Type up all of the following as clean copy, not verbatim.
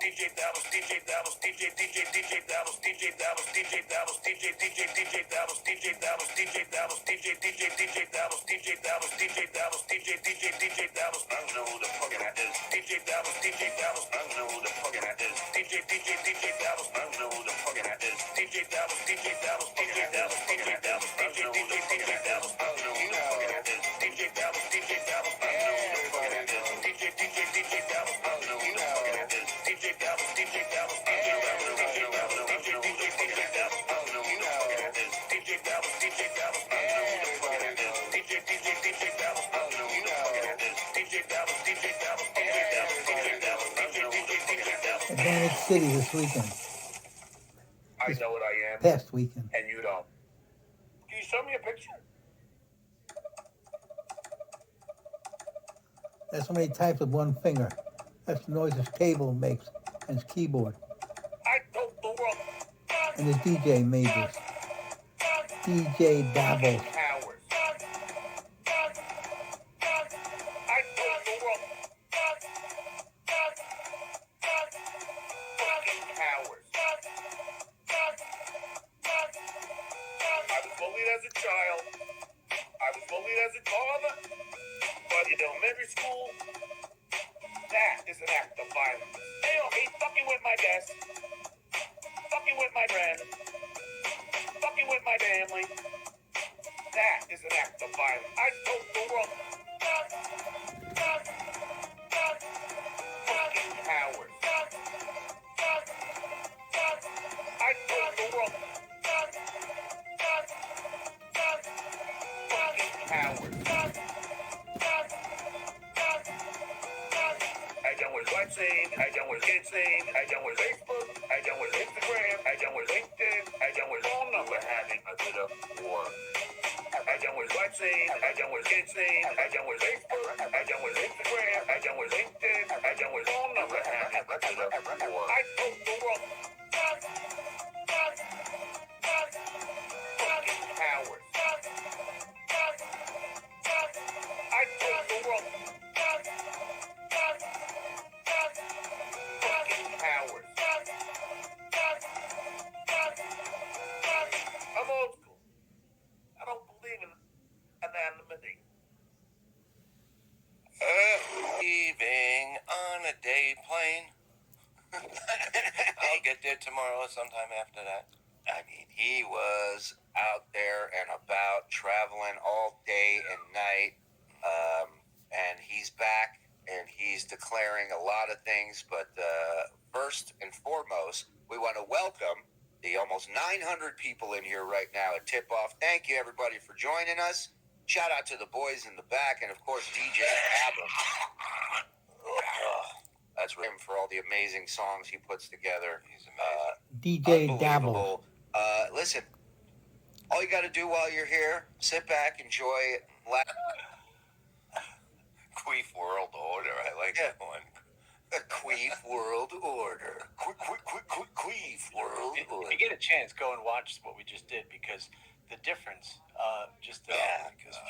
DJ Dabbles, DJ Dabbles, DJ Dabbles, DJ Dabbles, DJ Dabbles, DJ Dabbles, DJ Dabbles, DJ Dabbles, DJ Dabbles, DJ Dabbles, DJ Dabbles, DJ Dabbles, I don't know who the fucking that is. DJ Dabbles, DJ Dabbles, I don't know who the fucking that is. DJ Dabbles, I don't know who the fucking that is. DJ Dabbles, DJ Dabbles, DJ Dabbles, DJ Dabbles, I don't know who the fucking Dabbles, I don't know who the fucking that is. DJ Dabbles, DJ Dabbles, I don't know who the fucking that is. DJ Dabbles, I don't know who the fucking that is. DJ Dabbles, DJ Dabbles, DJ Dabbles, DJ Dabbles, DJ Dabbles, I don't know who the fucking that is. DJ Dabbles, DJ Dabbles, I don't know who the fucking that is. DJ Dabbles, I don't know who the fucking that is. DJ Dabbles, DJ Dabbles, DJ Dabbles, DJ Dabbles, I don't know who the fucking that is. Atlantic City this weekend. I know what I am, past weekend. and you don't. Can you show me a picture? That's how many types with one finger. That's the noise his table makes and his keyboard. I told the world. And his DJ made this. DJ Dabbles. Cowards. I told the world. Fucking cowards. I was bullied as a child. I was bullied as a father. But in elementary school, that is an act of violence. They don't hate fucking with my desk, fucking with my friends, fucking with my family. That is an act of violence. I told the world. Fucking cowards. I told the world. Fucking cowards. I done with WhatsApp, I done with Insane, I done with Facebook, I done with Instagram, I done with LinkedIn, I done with phone number having a bit of war. I done with WhatsApp, I done with Insane, I done with Facebook, I done with Instagram, I done with LinkedIn, I done with phone number having a bit of war. I told the world. Fucking cowards. I told the world. Fucking cowards. I'm old school. I don't believe in anonymity. Leaving on a day plane. I'll get there tomorrow sometime after that. I mean, he was out there and about, traveling all day and night. And he's back, and he's declaring a lot of things. But first and foremost, we want to welcome the almost 900 people in here right now at tip-off. Thank you, everybody, for joining us. Shout out to the boys in the back, and, of course, DJ Adam. That's him for all the amazing songs he puts together. He's amazing. DJ Dabble. Listen, all you got to do while you're here, sit back, enjoy it, laugh. Queef World Order. I like that one. Queef World Order. Queef World Order. If you get a chance, go and watch what we just did, because the difference, just a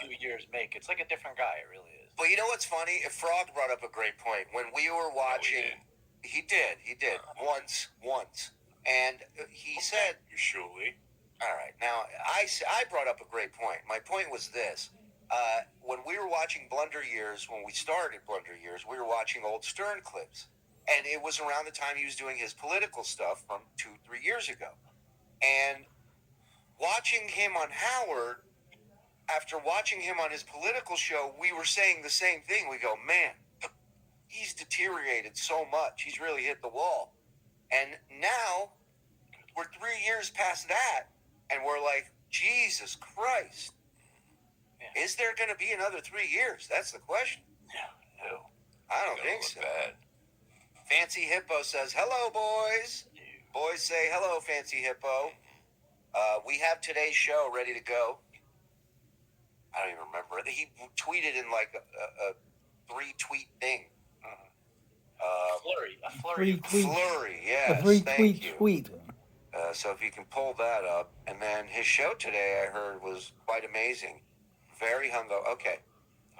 few years make, it's like a different guy. It really is. Well, you know what's funny? Frog brought up a great point. When we were watching, he did. Once. And he said, Surely. all right, now I brought up a great point. My point was this. When we were watching Blunder Years, when we started Blunder Years, we were watching old Stern clips. And it was around the time he was doing his political stuff from 2-3 years ago. And watching him on Howard, after watching him on his political show, we were saying the same thing. We go, man, he's deteriorated so much. He's really hit the wall. And now we're 3 years past that, and we're like, Jesus Christ. Yeah. Is there going to be another 3 years? That's the question. No. I don't think so. Bad. Fancy Hippo says, hello, boys. Boys say, hello, Fancy Hippo. We have today's show ready to go. I don't even remember. He tweeted in like a 3-tweet thing. Flurry, yes. A 3-tweet tweet. So if you can pull that up. And then his show today, I heard, was quite amazing. Very hungo. Okay.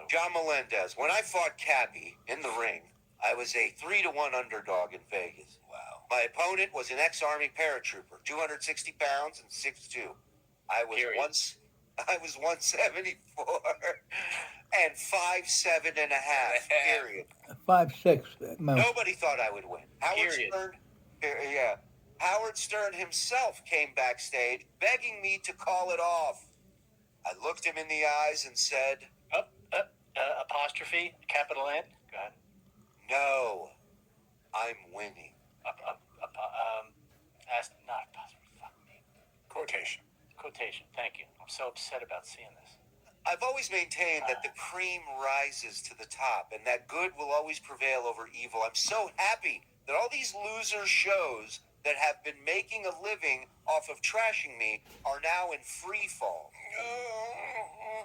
John Melendez. When I fought Cappy in the ring, I was a 3-1 underdog in Vegas. Wow. My opponent was an ex-Army paratrooper, 260 pounds and 6'2". I was 174 and 5'7.5". Period. 5'6". Nobody thought I would win. Howard Stern himself came backstage begging me to call it off. I looked him in the eyes and said, Apostrophe, capital N. Go ahead. No, I'm winning. Not apostrophe. Fuck me. Quotation. Thank you. I'm so upset about seeing this. I've always maintained that the cream rises to the top and that good will always prevail over evil. I'm so happy that all these loser shows that have been making a living off of trashing me are now in free fall.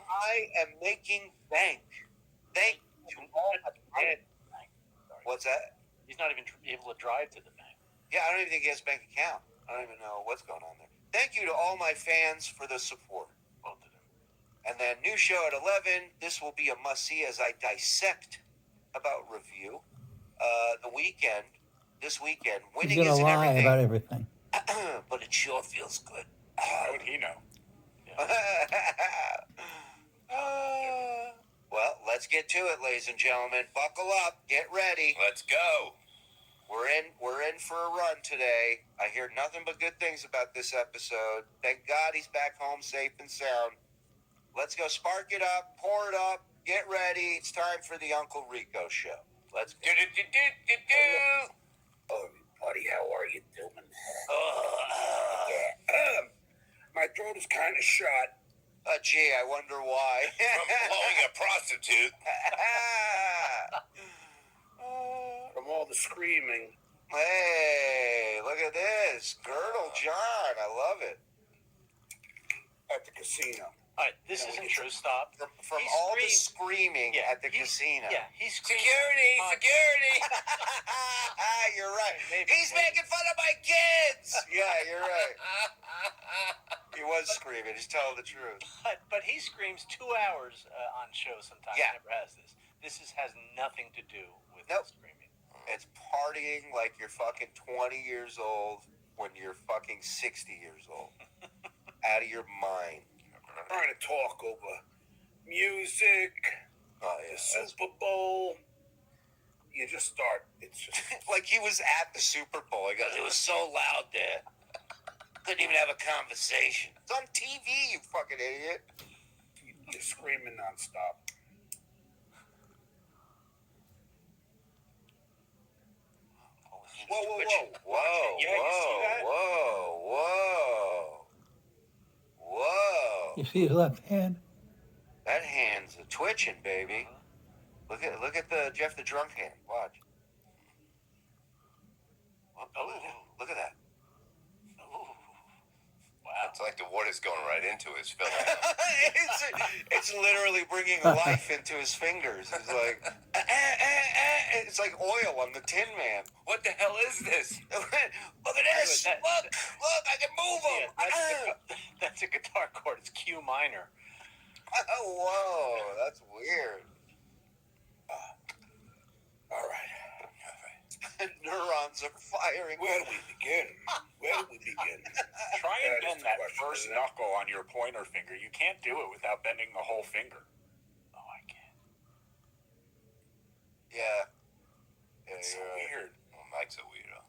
I am making bank. Thank you all my fans. What's that? He's not even able to drive to the bank. Yeah, I don't even think he has a bank account. I don't even know what's going on there. Thank you to all my fans for the support. Both of them. And then new show at 11. This will be a must-see as I dissect about review. This weekend, winning He's gonna isn't lie everything. about everything. But it sure feels good. How would he know? Well, let's get to it, ladies and gentlemen. Buckle up. Get ready. Let's go. We're in for a run today. I hear nothing but good things about this episode. Thank God he's back home safe and sound. Let's go spark it up, pour it up, get ready. It's time for the Uncle Rico show. Let's go. Oh, buddy, how are you doing? My throat is kind of shot. Gee, I wonder why. From blowing a prostitute. From all the screaming. Hey, look at this. Girdle John. I love it. At the casino. All right, this isn't true. Stop. From He all the screamed- screaming at the casino. Yeah, he's Security! You're right. Maybe. He's making fun of my kids. Yeah, you're right. He was screaming. He's telling the truth. But he screams 2 hours on shows sometimes. Yeah. He never has this. This has nothing to do with Nope. screaming. It's partying like you're fucking 20 years old when you're fucking 60 years old. Out of your mind. Trying to talk over music, Oh, the yeah. Super Bowl. You just start. It's just. Like he was at the Super Bowl. He goes, it was so loud there. Couldn't even have a conversation. It's on TV, you fucking idiot. You're screaming nonstop. Whoa, whoa, Which- whoa. Whoa, Yeah, you see that? whoa. You see his left hand? That hand's a twitching, baby. Look at the Jeff the drunk hand. Watch. Look at that. Wow. It's like the water's going right into his filling. it's literally bringing life into his fingers. It's like it's like oil on the Tin Man. What the hell is this? Look at this! That- Look! I can move him! Yeah, that's a guitar chord. It's Q minor. Whoa, that's weird. All right. Neurons are firing. Where do we begin? Try and That is bend the that question, first isn't it? knuckle on your pointer finger. You can't do it without bending the whole finger. Oh, I can't. Yeah. It's so you're right. weird. Well, Mike's a weirdo.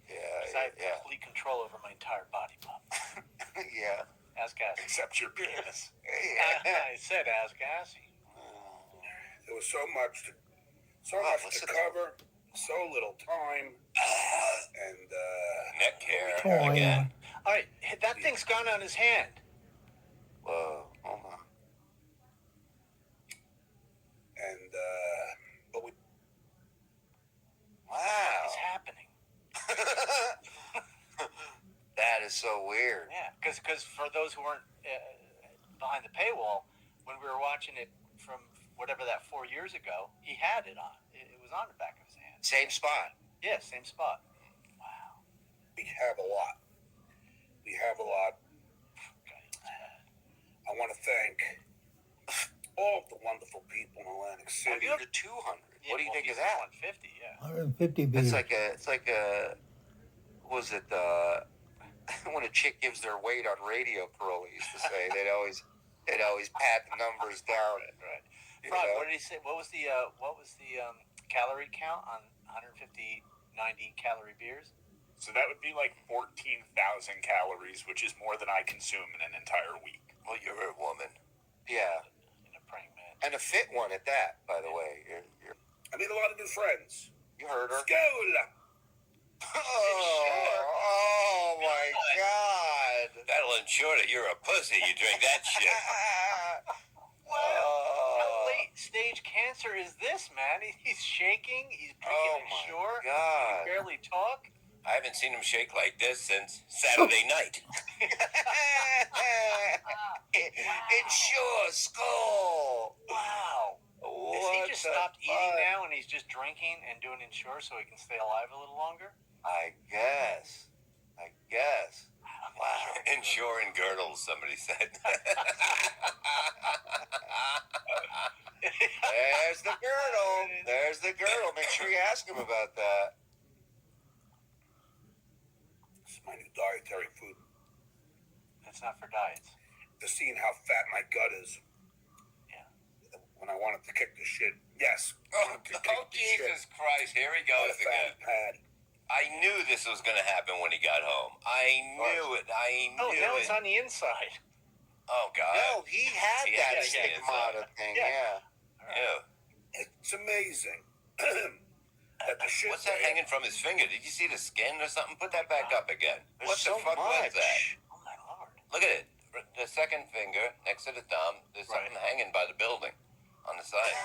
Because I have Yeah. complete control over my entire body, Bob. Yeah. Ask Cassie. Except your penis. Yeah. I said ask Cassie. There was so much to listen. cover, so little time, and Neck hair. Oh, yeah. All right, that thing's gone on his hand. Whoa. Hold on. and but we Wow. It's happening. That is so weird. Yeah, because for those who weren't behind the paywall, when we were watching it from whatever that 4 years ago, he had it on. It was on the back of his hand. Same spot. Yeah, same spot. Wow. have a lot. We have a lot. I want to thank all of the wonderful people in Atlantic City. You're 200. What do you think of that? 150, yeah. 150 beers. It's like a, what was it, when a chick gives their weight on radio, Parola used to say, they'd always pat the numbers down. Right. You Frog, know? what did he say? What was the calorie count on 150 90 calorie beers? So that would be like 14,000 calories, which is more than I consume in an entire week. Well, you're a woman. Yeah. In a praying man. And a fit one at that, by the way. I made a lot of new friends. You heard her. School. Oh my God. That'll ensure that you're a pussy. You drink that shit. How late stage cancer is this, man? He's shaking. He's drinking Oh his my Shure. God. He can barely talk. I haven't seen him shake like this since Saturday night. Ensure skull. Wow. Has he just stopped eating now and he's just drinking and doing Ensure so he can stay alive a little longer? I guess. Wow. Ensure and girdles, somebody said. There's the girdle. Make sure you ask him about that. This is my new dietary food. That's not for diets. To seeing how fat my gut is. Yeah. When I wanted to kick the shit. Yes. Oh, Jesus Christ. Here he goes again. Patty. I knew this was going to happen when he got home. I knew it. Oh, now it's on the inside. Oh, God. No, he had that stigmata thing. Yeah. It's amazing. That the shit What's that hanging from his finger? Did you see the skin or something? Put that back up again. There's What so the fuck was much. that? Oh, my Lord. Look at it. The second finger next to the thumb. There's something hanging by the building on the side.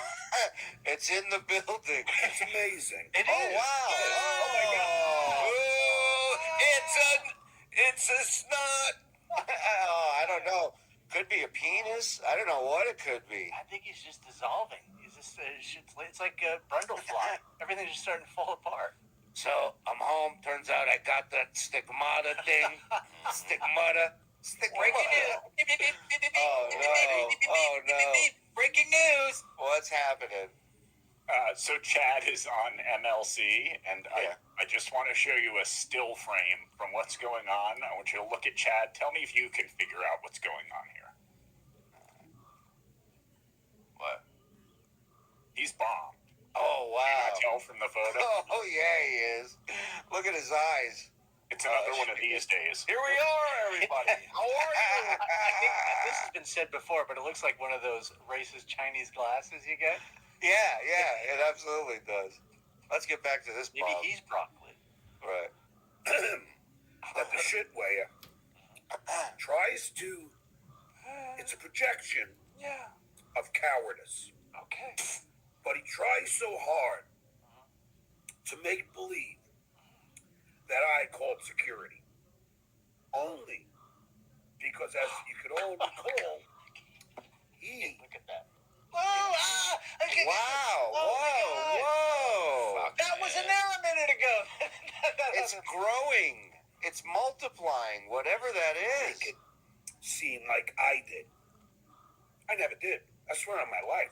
It's in the building. It's amazing. It Oh, is. wow. Oh, my God. Ooh, it's a snot. I don't know. Could be a penis. I don't know what it could be. I think he's just dissolving. He's just, it's like a brundlefly. Everything's just starting to fall apart. So I'm home. Turns out I got that stigmata thing. Stigmata. Breaking news. Oh, no. Breaking news. What's happening? So Chad is on MLC, and I just want to show you a still frame from what's going on. I want you to look at Chad. Tell me if you can figure out what's going on here. What? He's bombed. Oh, Can you wow. not tell from the photo? Oh, yeah, he is. Look at his eyes. It's another one of these days. Here we are, everybody. How are you? I think this has been said before, but it looks like one of those racist Chinese glasses you get. Yeah, it absolutely does. Let's get back to this Maybe problem. he's broccoli. Right. That the shit weigher tries to. It's a projection of cowardice. Okay. But he tries so hard to make believe that I called security. Only because, as you could all recall, he. Look at that. Wow. Whoa. That was an hour a minute ago. It's growing. It's multiplying, whatever that is. Make it seem like I did. I never did. I swear on my life.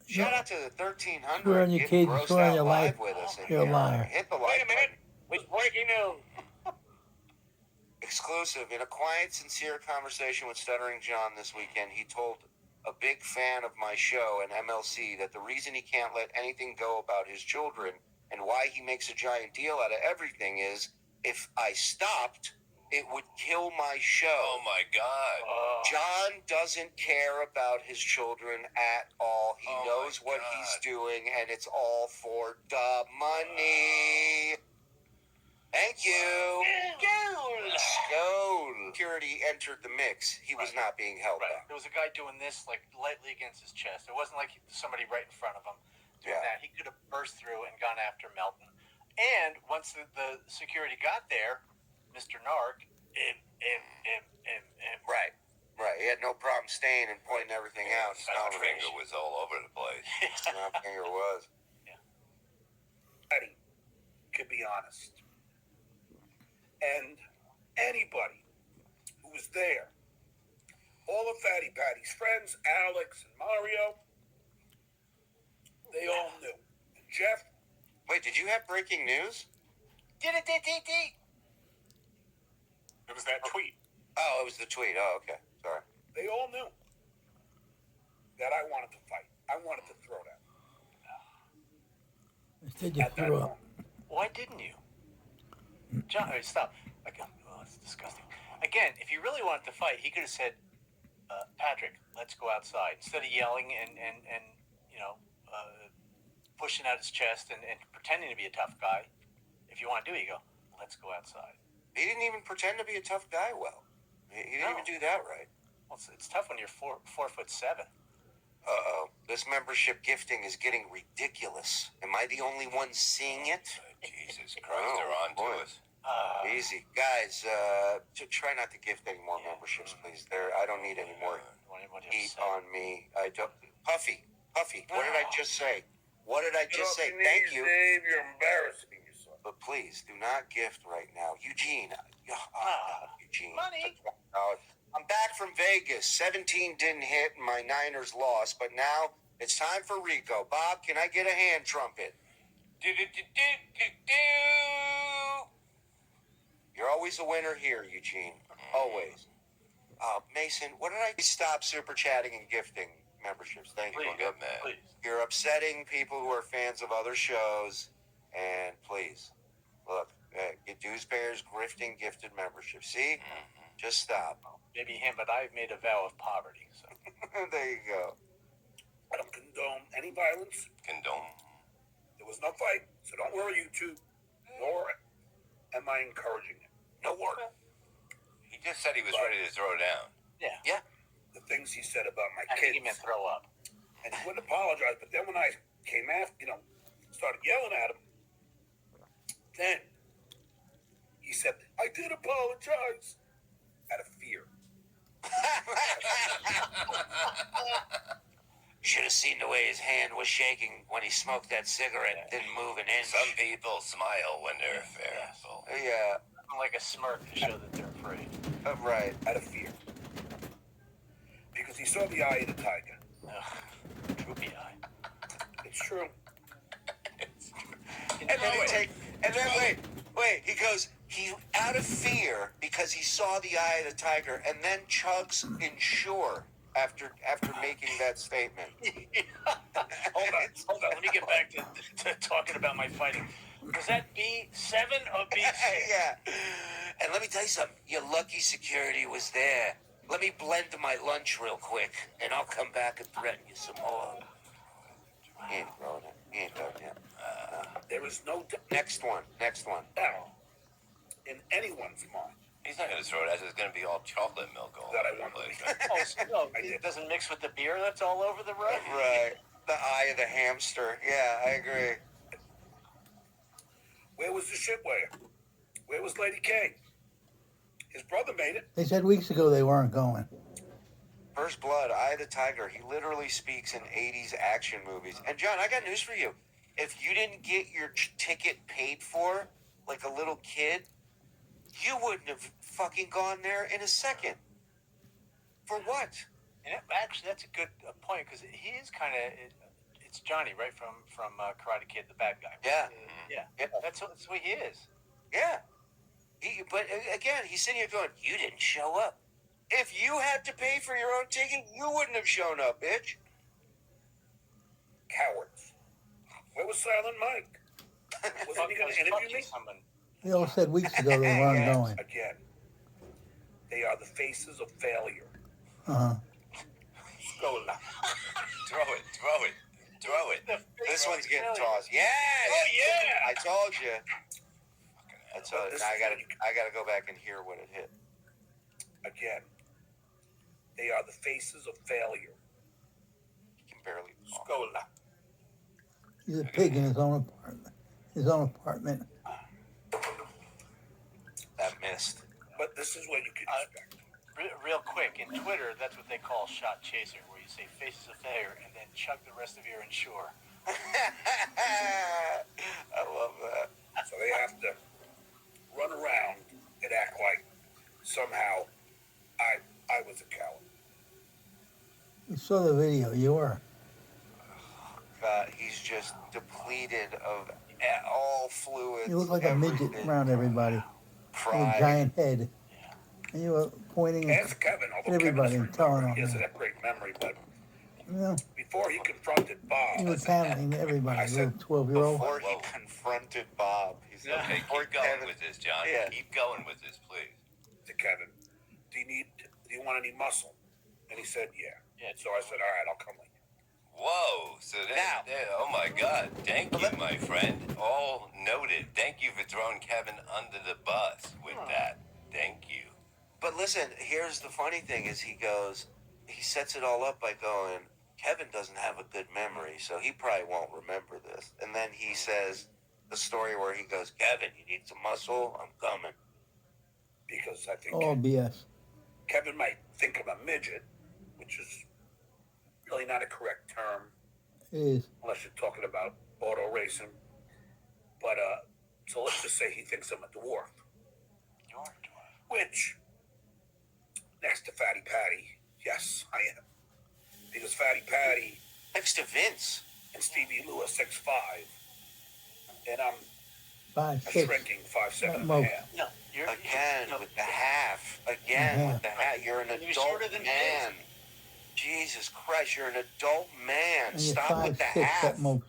Shout out to the 1300. Swear on your getting kids, grossed swear on out your live life. with us in You're a here. liar. Hit the Wait like a minute. With breaking news. Exclusive. In a quiet, sincere conversation with Stuttering John this weekend, he told a big fan of my show and MLC that the reason he can't let anything go about his children and why he makes a giant deal out of everything is if I stopped, it would kill my show. Oh, my God. John doesn't care about his children at all. He Oh, knows my what God. he's doing, and it's all for the money. Thank you. Goal. Security entered the mix. He was not being held Right. back. There was a guy doing this like lightly against his chest. It wasn't like somebody right in front of him doing Yeah. that. He could have burst through and gone after Melton. And once the security got there, Mr. Narc, Right. He had no problem staying and pointing everything out. Snot finger was all over the place. Snot finger was. Patty could be honest. And anybody who was there, all of Fatty Patty's friends, Alex and Mario, they all knew. And Jeff, Wait, did you have breaking news? It was that tweet. Oh, it was the tweet. Oh, okay. Sorry. they all knew that I wanted to fight. I wanted to throw that. Instead you At that threw up. moment. Why didn't you? John, stop. Again, it's disgusting. Again, if he really wanted to fight, he could have said, Patrick, let's go outside. Instead of yelling and pushing out his chest and pretending to be a tough guy. If you want to do it, you go, let's go outside. He didn't even pretend to be a tough guy well. He didn't No. even do that right. Well, it's tough when you're 4'7". Uh-oh. This membership gifting is getting ridiculous. Am I the only one seeing it? Jesus Christ, they're on to us. Easy, guys. Try not to gift any more memberships, please. I don't need any more heat on me. I don't. Puffy. What did I just say? What did I just say? Thank you. Dave, you're embarrassing yourself. But please do not gift right now, Eugene. Eugene. Money. I'm back from Vegas. 17 didn't hit, and my Niners lost. But now it's time for Rico. Bob, can I get a hand trumpet? You're always a winner here, Eugene. Always. Mason, what did I stop super chatting and gifting memberships? Thank you. Good man. Please. You're upsetting people who are fans of other shows. And please, look, get dues payers, grifting, gifted memberships. See? Just stop. Maybe him, but I've made a vow of poverty. So. There you go. I don't condone any violence. Condone. There was no fight, so don't worry, you two. Nor am I encouraging it. No word. He just said he was ready to throw down. Yeah. The things he said about my I kids. think he meant throw up. And he wouldn't apologize, but then when I came after, started yelling at him, then he said, I did apologize out of fear. Should have seen the way his hand was shaking when he smoked that cigarette. Didn't move an inch. Some people smile when they're fearful. Yeah, Like a smirk to show that they're afraid. right. Out of fear. Because he saw the eye of the tiger. Ugh, droopy eye. It's true. And then wait. He goes, he out of fear because he saw the eye of the tiger, and then chugs Ensure after making that statement. Hold on. Let me get back to talking about my fighting. Was that B7 or B6? Yeah. And let me tell you something. Your lucky security was there. Let me blend my lunch real quick, and I'll come back and threaten you some more. He ain't throwing it. He ain't done yet. There is no Next one. doubt in anyone's mind He's not going to throw it as it's going to be all chocolate milk all that I over want the to place. leave. Oh, so no, it doesn't mix with the beer that's all over the road? Right. The eye of the hamster. Yeah, I agree. Where was the shitware? Where was Lady K? His brother made it. They said weeks ago they weren't going. First Blood, Eye of the Tiger. He literally speaks in 80s action movies. And John, I got news for you. If you didn't get your ticket paid for, like a little kid, you wouldn't have fucking gone there in a second. For what? And actually, that's a good point, because he is kind of... It's Johnny, right, from Karate Kid, the bad guy. Yeah. Yeah. That's what he is. Yeah. But again, he's sitting here going, you didn't show up. If you had to pay for your own ticket, you wouldn't have shown up, bitch. Cowards. Where was Silent Mike? Wasn't he going to interview me? They all said weeks ago they weren't going. Again, they are the faces of failure. Uh-huh. Scola. Throw it. This one's getting tossed. Yes! Oh, yeah! I told you. Now I gotta go back and hear what it hit. Again, they are the faces of failure. He can barely talk. Scola. He's a pig in his own apartment. That missed. But this is what you can expect. Real quick, in Twitter, that's what they call shot chaser, where you say faces of failure and then chug the rest of your Ensure. I love that. So they have to run around and act like somehow I was a coward. You saw the video. You were. He's just depleted of all fluids. You look like a midget around everybody. With a Pride. giant head. And you were pointing at Ask Kevin, although everybody Kevin and telling them. he has that great memory, but You know, before he confronted Bob, he was handling everybody. I said, Little 12-year-old. Before he confronted Bob, he said, Okay, before keep going Kevin- with this, John. Yeah. Keep going with this, please. to Kevin, do you want any muscle? And he said, yeah. Yeah. So I said, all right, I'll come with you. Whoa, so Now- oh my God. Thank you, my friend. All noted. Thank you for throwing Kevin under the bus with that. Thank you. But listen, here's the funny thing is he sets it all up by going, Kevin doesn't have a good memory, so he probably won't remember this. And then he says, the story where he goes, Kevin, you need some muscle? I'm coming. Because I think All BS. Kevin might think I'm a midget, which is really not a correct term It is. unless you're talking about auto racing. But so let's just say he thinks I'm a dwarf. You are a dwarf. Which, next to Fatty Patty, yes, I am. Because Fatty Patty Next to Vince. and Stevie Lewis 6'5", and I'm 5'6". shrinking 5'7" and a most. half. No, you're Again no, with the half. Again with the half. You're an You're adult shorter than man. Jesus Christ, you're an adult man. And you're Stop with the 5'6" half. at most.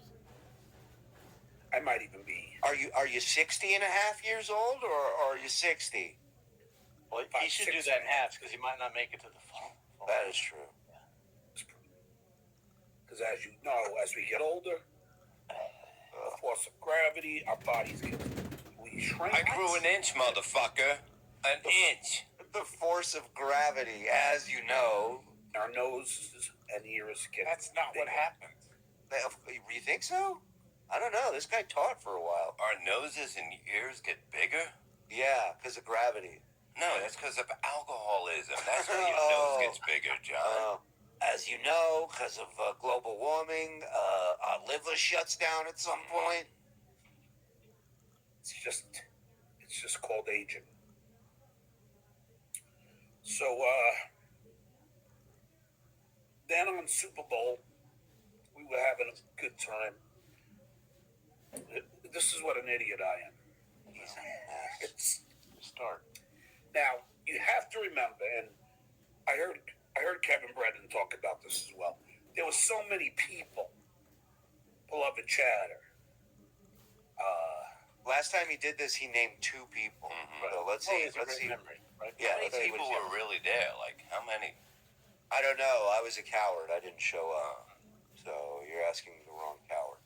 I might even be. Are you 60 and a half years old or are you 60? Well, he should do that in halves because he might not make it to the fall. That is true. Because as you know, as we get older, the force of gravity, our bodies we shrink. I grew an inch, motherfucker. An inch. The force of gravity, as you know. Our noses and ears get. That's not what bigger. happened. You think so? I don't know. This guy taught for a while. Our noses and ears get bigger? Yeah, because of gravity. No, that's because of alcoholism. That's why your Oh. nose gets bigger, John. As you know, because of global warming, our liver shuts down at some point. It's just called aging. So then on Super Bowl, we were having a good time. This is what an idiot I am. He's a mess. It's Start. now you have to remember, and I heard Kevin Brennan talk about this as well. There were so many people, beloved chatter. Last time he did this, he named 2 people. So let's see. It's a Let's great see. memory, right? Yeah, How many let's see what people he's were really there? Like, how many? I don't know. I was a coward. I didn't show up. So you're asking the wrong coward.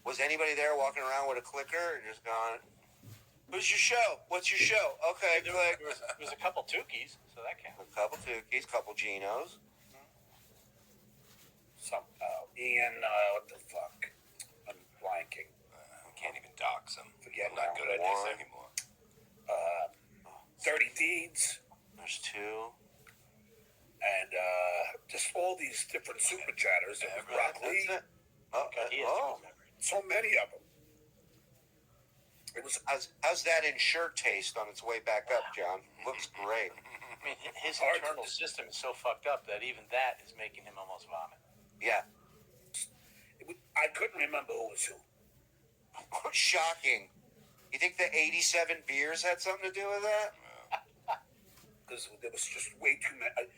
Was anybody there walking around with a clicker and just going, who's your show? What's your show? Okay, click. There was a couple Tukis, so that counts. A couple Tukis, couple Genos. Some Ian, what the fuck? I'm blanking. I can't even dox them. Forget I'm not now. good at One. this anymore. 30 Deeds, There's 2. and just all these different super chatters. There was Brock Lee, That's it. Okay. He has Oh. a good memory. so many of them. It was How's that insure taste on its way back up, John? Looks great. I mean, his Hard to internal dis- system is so fucked up that even that is making him almost vomit. Yeah. I couldn't remember who was who. Shocking. You think the 87 beers had something to do with that? Because there was just way too many.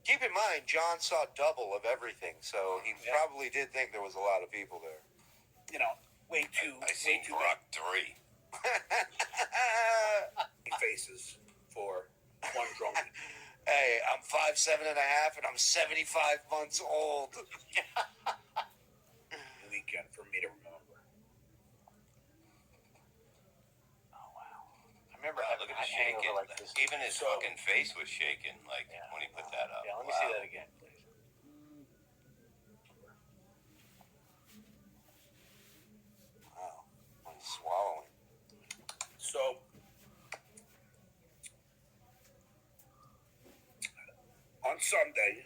Keep in mind, John saw double of everything, so he Yeah. probably did think there was a lot of people there. You know, way too I seen Brock 3. many faces for one drunk. Hey, I'm 5'7" and a half, and I'm 75 months old. Weekend for me to remember. Oh wow! I remember Wow, having look a at him hangover shaking. like this. Even his fucking face was shaking, like, Yeah. when he put that up. Yeah, let me Wow. see that again, please. Wow. I'm swallowing. So, on Sunday,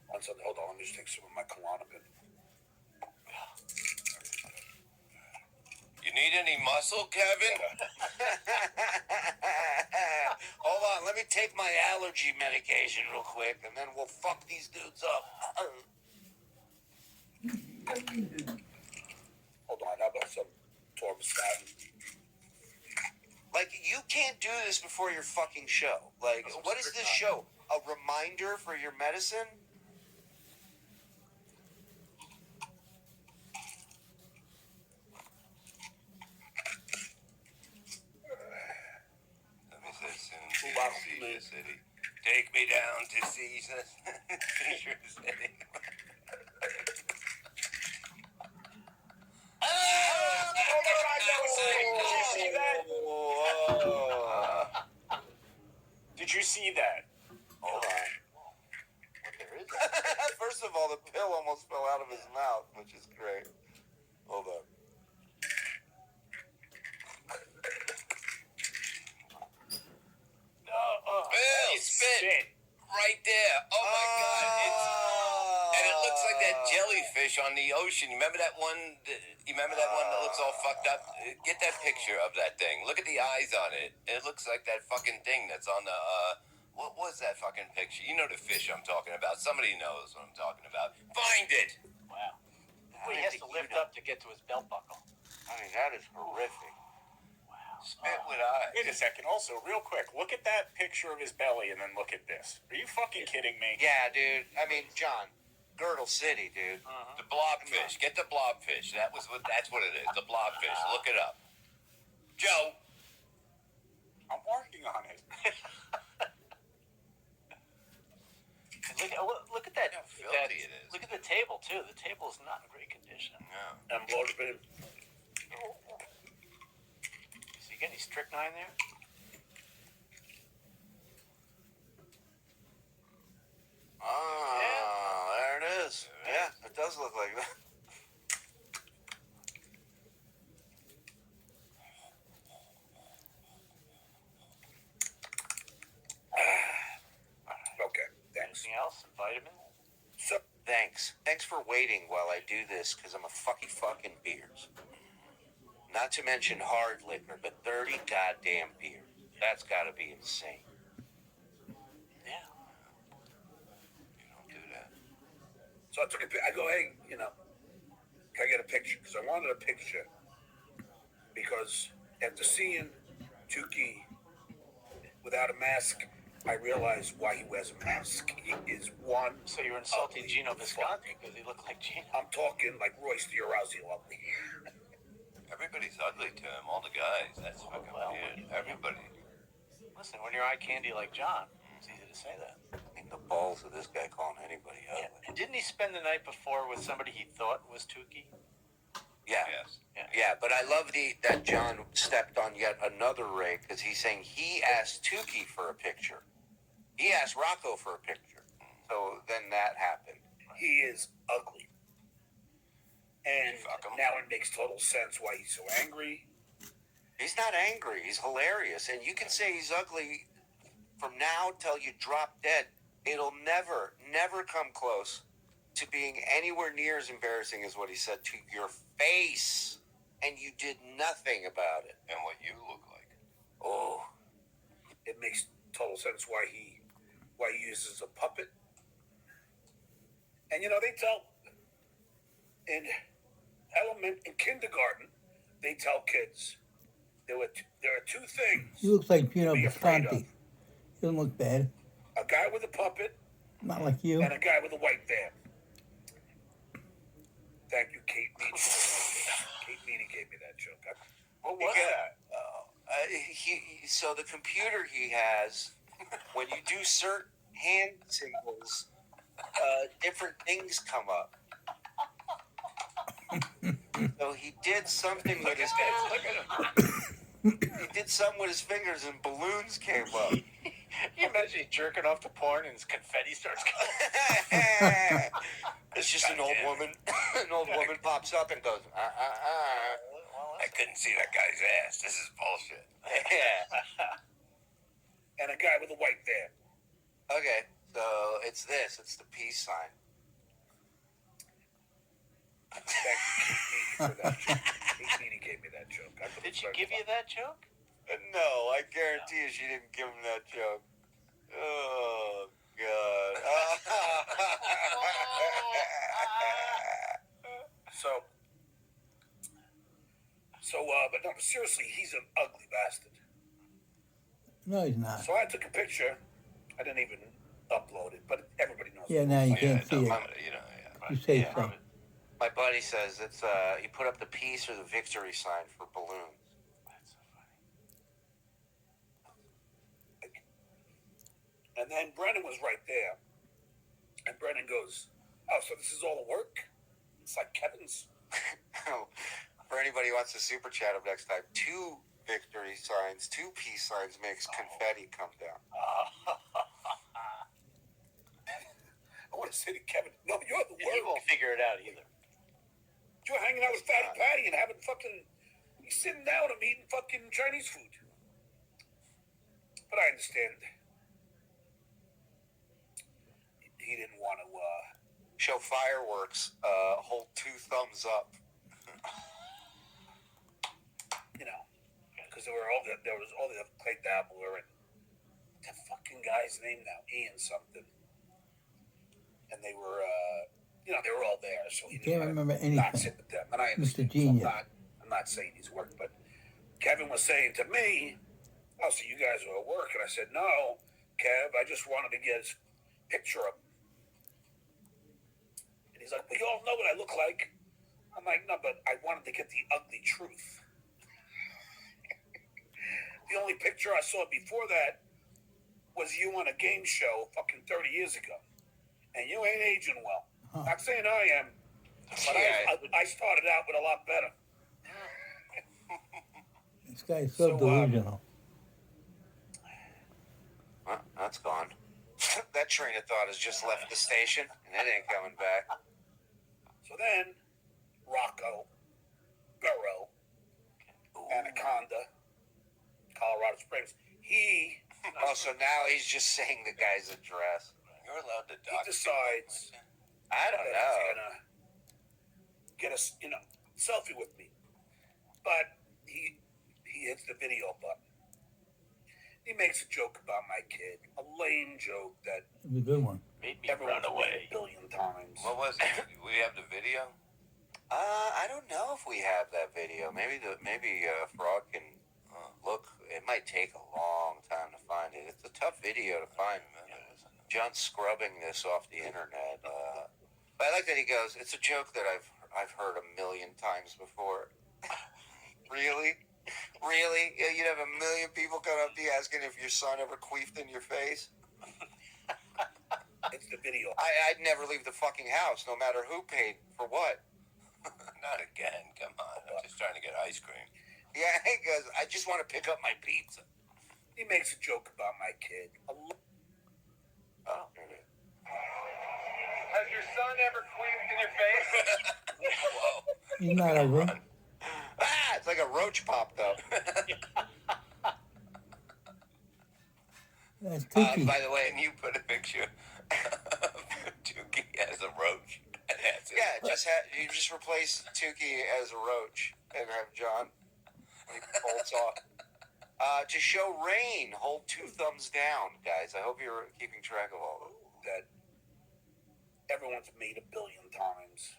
hold on, let me just take some of my Klonopin. You need any muscle, Kevin? Hold on, let me take my allergy medication real quick, and then we'll fuck these dudes up. Hold on, how about some torvastatin? Like, you can't do this before your fucking show. Like, what is this show? A reminder for your medicine? Let me say soon. Seizure City. Take me down to Seizure City. Did you see that? Whoa. Did you see that? Hold on. What there is? First of all, the pill almost fell out of his mouth, which is great. Hold on. fish on the ocean. You remember that one? You remember that one that looks all fucked up? Get that picture of that thing. Look at the eyes on it. It looks like that fucking thing that's on the, what was that fucking picture? You know the fish I'm talking about. Somebody knows what I'm talking about. Find it! Wow. Well, he has to lift up to get to his belt buckle. I mean, that is horrific. Spit with eyes. Wait a second. Also, real quick, look at that picture of his belly and then look at this. Are you fucking kidding me? Yeah, dude. I mean, John, Girdle City, dude. The blobfish. Get the blobfish. That's what it is. The blobfish. Look it up. Joe. I'm working on it. Look at that. How filthy it is. Look at the table too. The table is not in great condition. No. I'm bloated. So you get any strychnine there? Oh, there it is. Yeah, it does look like that. Okay, thanks. Anything else? Vitamin? So, Thanks for waiting while I do this, because I'm a fucking beers. Not to mention hard liquor, but 30 goddamn beers. That's gotta be insane. Yeah. You don't do that. so I took I go, hey, can I get a picture? Because I wanted a picture. Because after seeing Tukey without a mask, I realized why he wears a mask. He is one. So you're insulting ugly Gino fuck. Visconti because he looked like Gino. I'm talking like Royce Diarazzi ugly. Everybody's ugly to him. All the guys. That's fucking weird. Everybody. Listen, when you're eye candy like John, it's easy to say that. I mean, the balls of this guy calling anybody Yeah. ugly. And didn't he spend the night before with somebody he thought was Tukey? Yeah. Yes. Yeah, but I love that John stepped on yet another ray, because he's saying he asked Tukey for a picture. He asked Rocco for a picture. So then that happened. He is ugly. And Fuck him. now it makes total sense why he's so angry. He's not angry. He's hilarious. And you can say he's ugly from now till you drop dead. It'll never, never come close to being anywhere near as embarrassing as what he said to your face. And you did nothing about it. And what you look like. Oh. It makes total sense why he uses a puppet. And they tell in kindergarten, they tell kids there are two things. He looks like Gino Be afraid Visconti. He doesn't look bad. A guy with a puppet Not like you. and a guy with a white van. Thank you, Kate Meany. Kate Meany gave me that joke. What was that? So the computer he has, when you do certain hand symbols, different things come up. So he did something with his he did something with his fingers and balloons came up. Can you imagine he's jerking off to porn and his confetti starts coming? It's just an old woman. An old woman pops up and goes, I couldn't see that guy's ass. This is bullshit. Yeah. And a guy with a white van. Okay, so it's this. It's the peace sign. Thank you, Kate Meany, for that joke. Kate Meany gave me that joke. Did she give you that joke? No, I guarantee you she didn't give him that joke. Oh, God. But no, seriously, he's an ugly bastard. No, he's not. So I took a picture. I didn't even upload it, but everybody knows. Yeah, now you can't it see don't it. matter, yeah. You say Yeah. so. My buddy says it's he put up the peace or the victory sign for balloons. That's so funny. And then Brennan was right there. And Brennan goes, "Oh, so this is all the work? It's like Kevin's." For anybody who wants to super chat up next time, 2 victory signs, 2 peace signs makes confetti come down. I want to say to Kevin, "No, you're the He work. won't figure it out either. You're hanging out with Fatty Patty and having fucking. He's sitting down and eating fucking Chinese food." But I understand. He didn't want to show fireworks, hold 2 thumbs up. You know, because there was all the Clay Dabbler and the fucking guy's name now, Ian something, and they were, they were all there. So he Can't remember not anything. sit with them, and I Mr. understand. Genius. So I'm not saying he's work, but Kevin was saying to me, "Oh, so you guys are at work?" And I said, "No, Kev, I just wanted to get his picture up." And he's like, "Well, you all know what I look like." I'm like, "No, but I wanted to get the ugly truth." The only picture I saw before that was you on a game show fucking 30 years ago. And you ain't aging well. Huh. Not saying I am, but I started out with a lot better. This guy's so delusional. Well, that's gone. That train of thought has just left the station, and it ain't coming back. So then, Rocco, Burrow, Anaconda, Colorado Springs, he So now he's just saying the guy's address. You're allowed to he dox decides I don't that know. he's gonna get a selfie with me. But he hits the video button. He makes a joke about my kid, a lame joke that It's a good one. Made me everyone's run away. made a billion times. What was it? We have the video? I don't know if we have that video. Maybe Fraud can look. It might take a long time to find it. It's a tough video to find. John's scrubbing this off the internet. But I like that he goes, "It's a joke that I've heard a million times before." Really? Really? Yeah, you'd have a million people come up to you asking if your son ever queefed in your face? It's the video. I'd never leave the fucking house, no matter who paid for what. Not again. Come on. I'm just trying to get ice cream. Yeah, he goes, "I just want to pick up my pizza." He makes a joke about my kid. Oh, there it is. Has your son ever queefed in your face? Whoa. He's not ugly. Ah, it's like a roach pop, though. That's Tiki. By the way, Can you put a picture of Tukey as a roach? That's it. yeah, you just replace Tukey as a roach and have John. He bolts off. To show rain, hold 2 thumbs down, guys. I hope you're keeping track of all That everyone's made a billion times.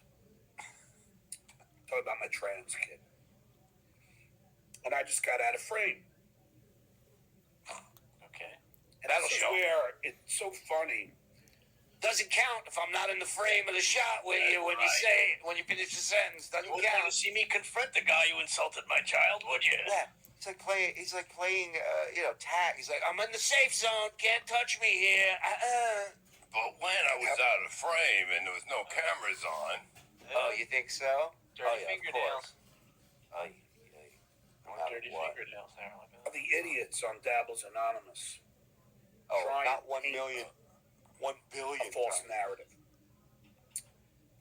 Talk about my trans kid. And I just got out of frame. Okay. And I swear, it's so funny. Doesn't count if I'm not in the frame of the shot with you when you say when you finish the sentence. Doesn't You wouldn't want count. to see me confront the guy who insulted my child, would you? Yeah, it's like playing. He's like playing, tag. He's like, "I'm in the safe zone. Can't touch me here." But when I was out of frame and there was no cameras on, Oh, you think so? Dirty Oh, yeah, of fingernails. course. Dirty What? fingernails there. Look at that. The idiots on Dabbles Anonymous. Oh, Try not and 1 paint million. 1 billion. A false times. narrative.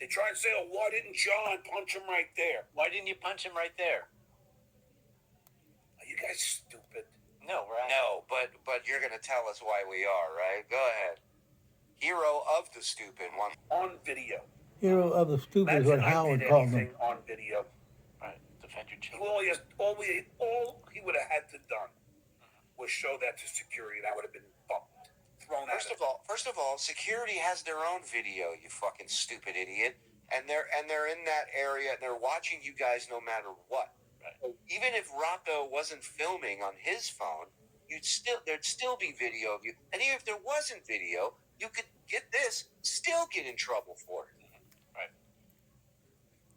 They try and say, "Oh, why didn't John punch him right there?" Why didn't you punch him right there? Are you guys stupid? No, we're No, but you're gonna tell us why we are, right? Go ahead. Hero of the stupid one. On video. Hero of the stupid is what Imagine I Howard did called anything him. on video. Right. Defend your children. All he would have had to done was show that to security. That would have been bumped, thrown out. First of all, security has their own video. You fucking stupid idiot. And they're in that area. And they're watching you guys no matter what. Right. Even if Rocco wasn't filming on his phone, there'd still be video of you. And even if there wasn't video, you could still get in trouble for it.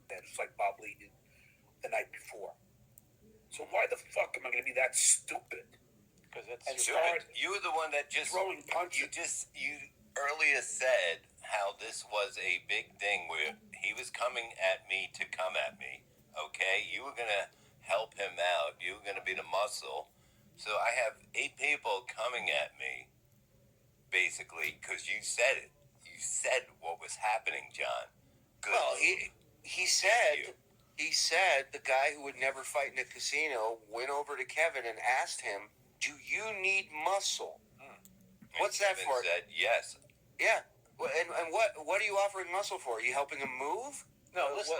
It's like Bob Lee did the night before. So why the fuck am I going to be that stupid? Because that's And your start you were the one that just throwing punches. you earlier said how this was a big thing where he was coming at me to come at me. Okay, you were gonna help him out. You were gonna be the muscle. So I have 8 people coming at me, basically, because you said it. You said what was happening, John. Good. Well, he said the guy who would never fight in a casino went over to Kevin and asked him, "Do you need muscle?" What's that Kevin for? Said yes. Yeah. And what are you offering muscle for? Are you helping him move? No, listen.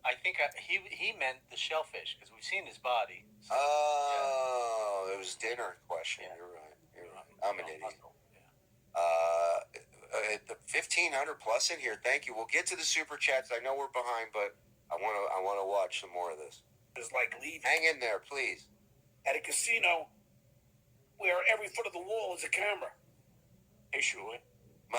I think he meant the shellfish because we've seen his body. So, Oh, it was dinner question. Yeah. You're right. I'm an idiot. Muscle. Yeah. The 1,500 plus in here. Thank you. We'll get to the super chats. I know we're behind, but I want to watch some more of this. It's like leaving. Hang in there, please. At a casino where every foot of the wall is a camera. Hey, Shuli. Ma?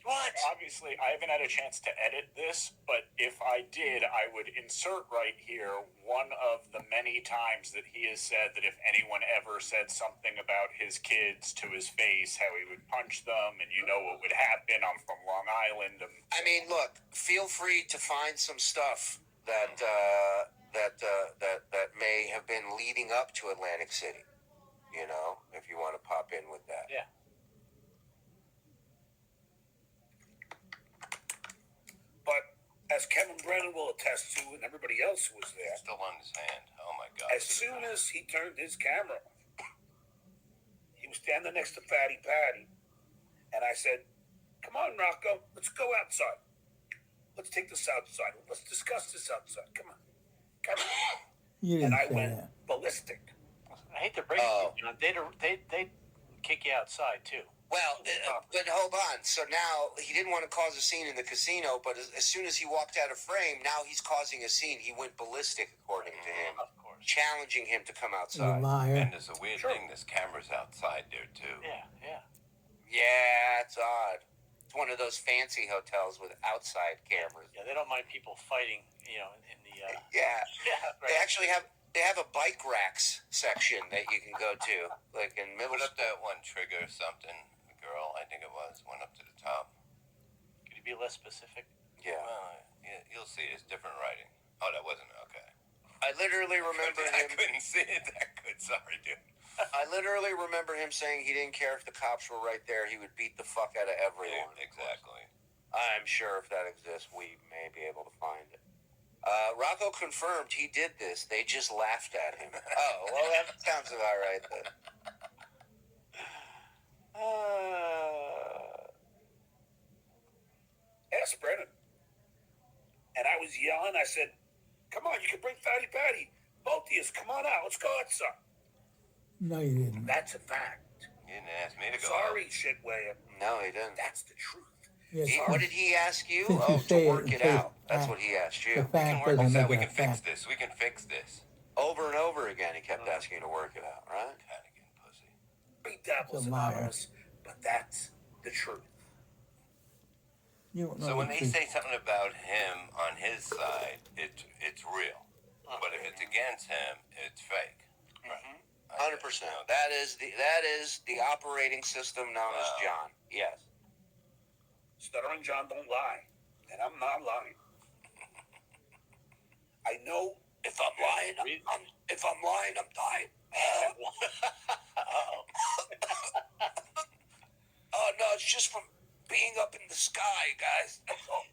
What? Obviously, I haven't had a chance to edit this, but if I did, I would insert right here one of the many times that he has said that if anyone ever said something about his kids to his face, how he would punch them, and you know what would happen. I'm from Long Island. I mean, look, feel free to find some stuff that may have been leading up to Atlantic City. You know, if you want to pop in with that. Yeah. But as Kevin Brennan will attest to, and everybody else who was there, Still on his hand. Oh my God. as soon as he turned his camera on, he was standing next to Fatty Patty, and I said, "Come on, Rocco, let's go outside. Let's take this outside. Let's discuss this outside. Come on." You And didn't I say went that. ballistic. I hate to break it, you know, they'd kick you outside too. Well, but hold on. So now he didn't want to cause a scene in the casino, but as soon as he walked out of frame, now he's causing a scene. He went ballistic, according to him, Of course. challenging him to come You outside. liar. And there's a weird thing. There's cameras outside there too. Yeah, yeah. Yeah, it's odd. It's one of those fancy hotels with outside cameras. Yeah, they don't mind people fighting, you know, in the. Yeah, Yeah, they right. actually have a bike racks section that you can go to, like in middle Put up school. that one trigger or something. The girl, I think it was, went up to the top. Could you be less specific? Yeah, Well, you'll see. It's different writing. Oh, that wasn't okay. I literally remember I him. couldn't see it that good. Sorry, dude. I literally remember him saying he didn't care if the cops were right there. He would beat the fuck out of everyone. Yeah, exactly. I'm sure if that exists, we may be able to find it. Rocco confirmed he did this. They just laughed at him. Oh, well, that sounds about right then. Ask Brennan. And I was yelling. I said, "Come on, you can bring Fatty Patty. Both of you, come on out. Let's go outside." No, you didn't. That's a fact. You didn't ask me to go. Sorry, shitway. No, he didn't. That's the truth. Yes, What did he ask you? Since you Oh, say to it work and it say out. That's fact. what he asked The you. We can fact work doesn't this out. make We it can a fix fact. this. We can fix this. Over and over again, he kept asking you to work it out, right? Hannigan pussy. Be devils It's a and liar. others, but that's the truth. You don't know So when the they truth. say something about him on his side, it's real. But if it's against him, it's fake. 100%. That is the operating system known as John. Yes. Stuttering John don't lie, and I'm not lying. I know if I'm lying, I'm dying. Oh no, it's just from being up in the sky, guys. That's all.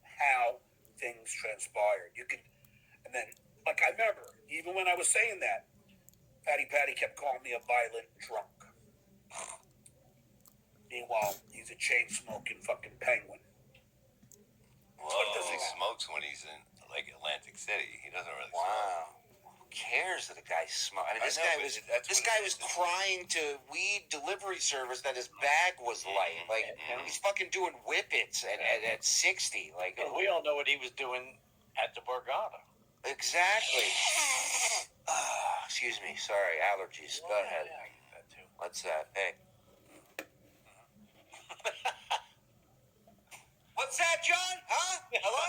How things transpired. You could, and then, like I remember, even when I was saying that, Fatty Patty kept calling me a violent drunk. Meanwhile, he's a chain-smoking fucking penguin. Whoa, he smokes when he's in like Atlantic City. He doesn't really Wow. Who cares that a guy smoked? I mean, this I know, guy but was that's this what guy it was is. crying to weed delivery service that his bag was light. Like he's fucking doing whippets at 60. Like And we all know what he was doing at the Borgata. exactly. Excuse me. Sorry, allergies. Go ahead. Yeah, I get that too. What's that? Hey. What's that, John? Huh? Hello?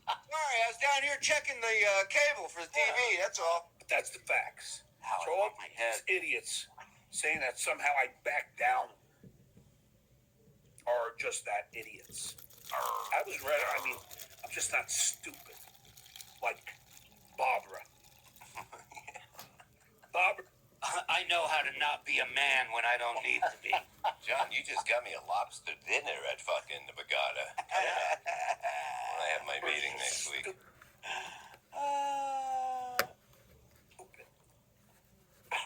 Sorry, I was down here checking the cable for the TV. That's all. But that's the facts. Ow, So all my these head. idiots saying that somehow I backed down are just that idiots. I was ready. I mean, I'm just not stupid like Barbara. Barbara. I know how to not be a man when I don't need to be. John, you just got me a lobster dinner at fucking the Borgata. When I have my meeting next week. Stupid.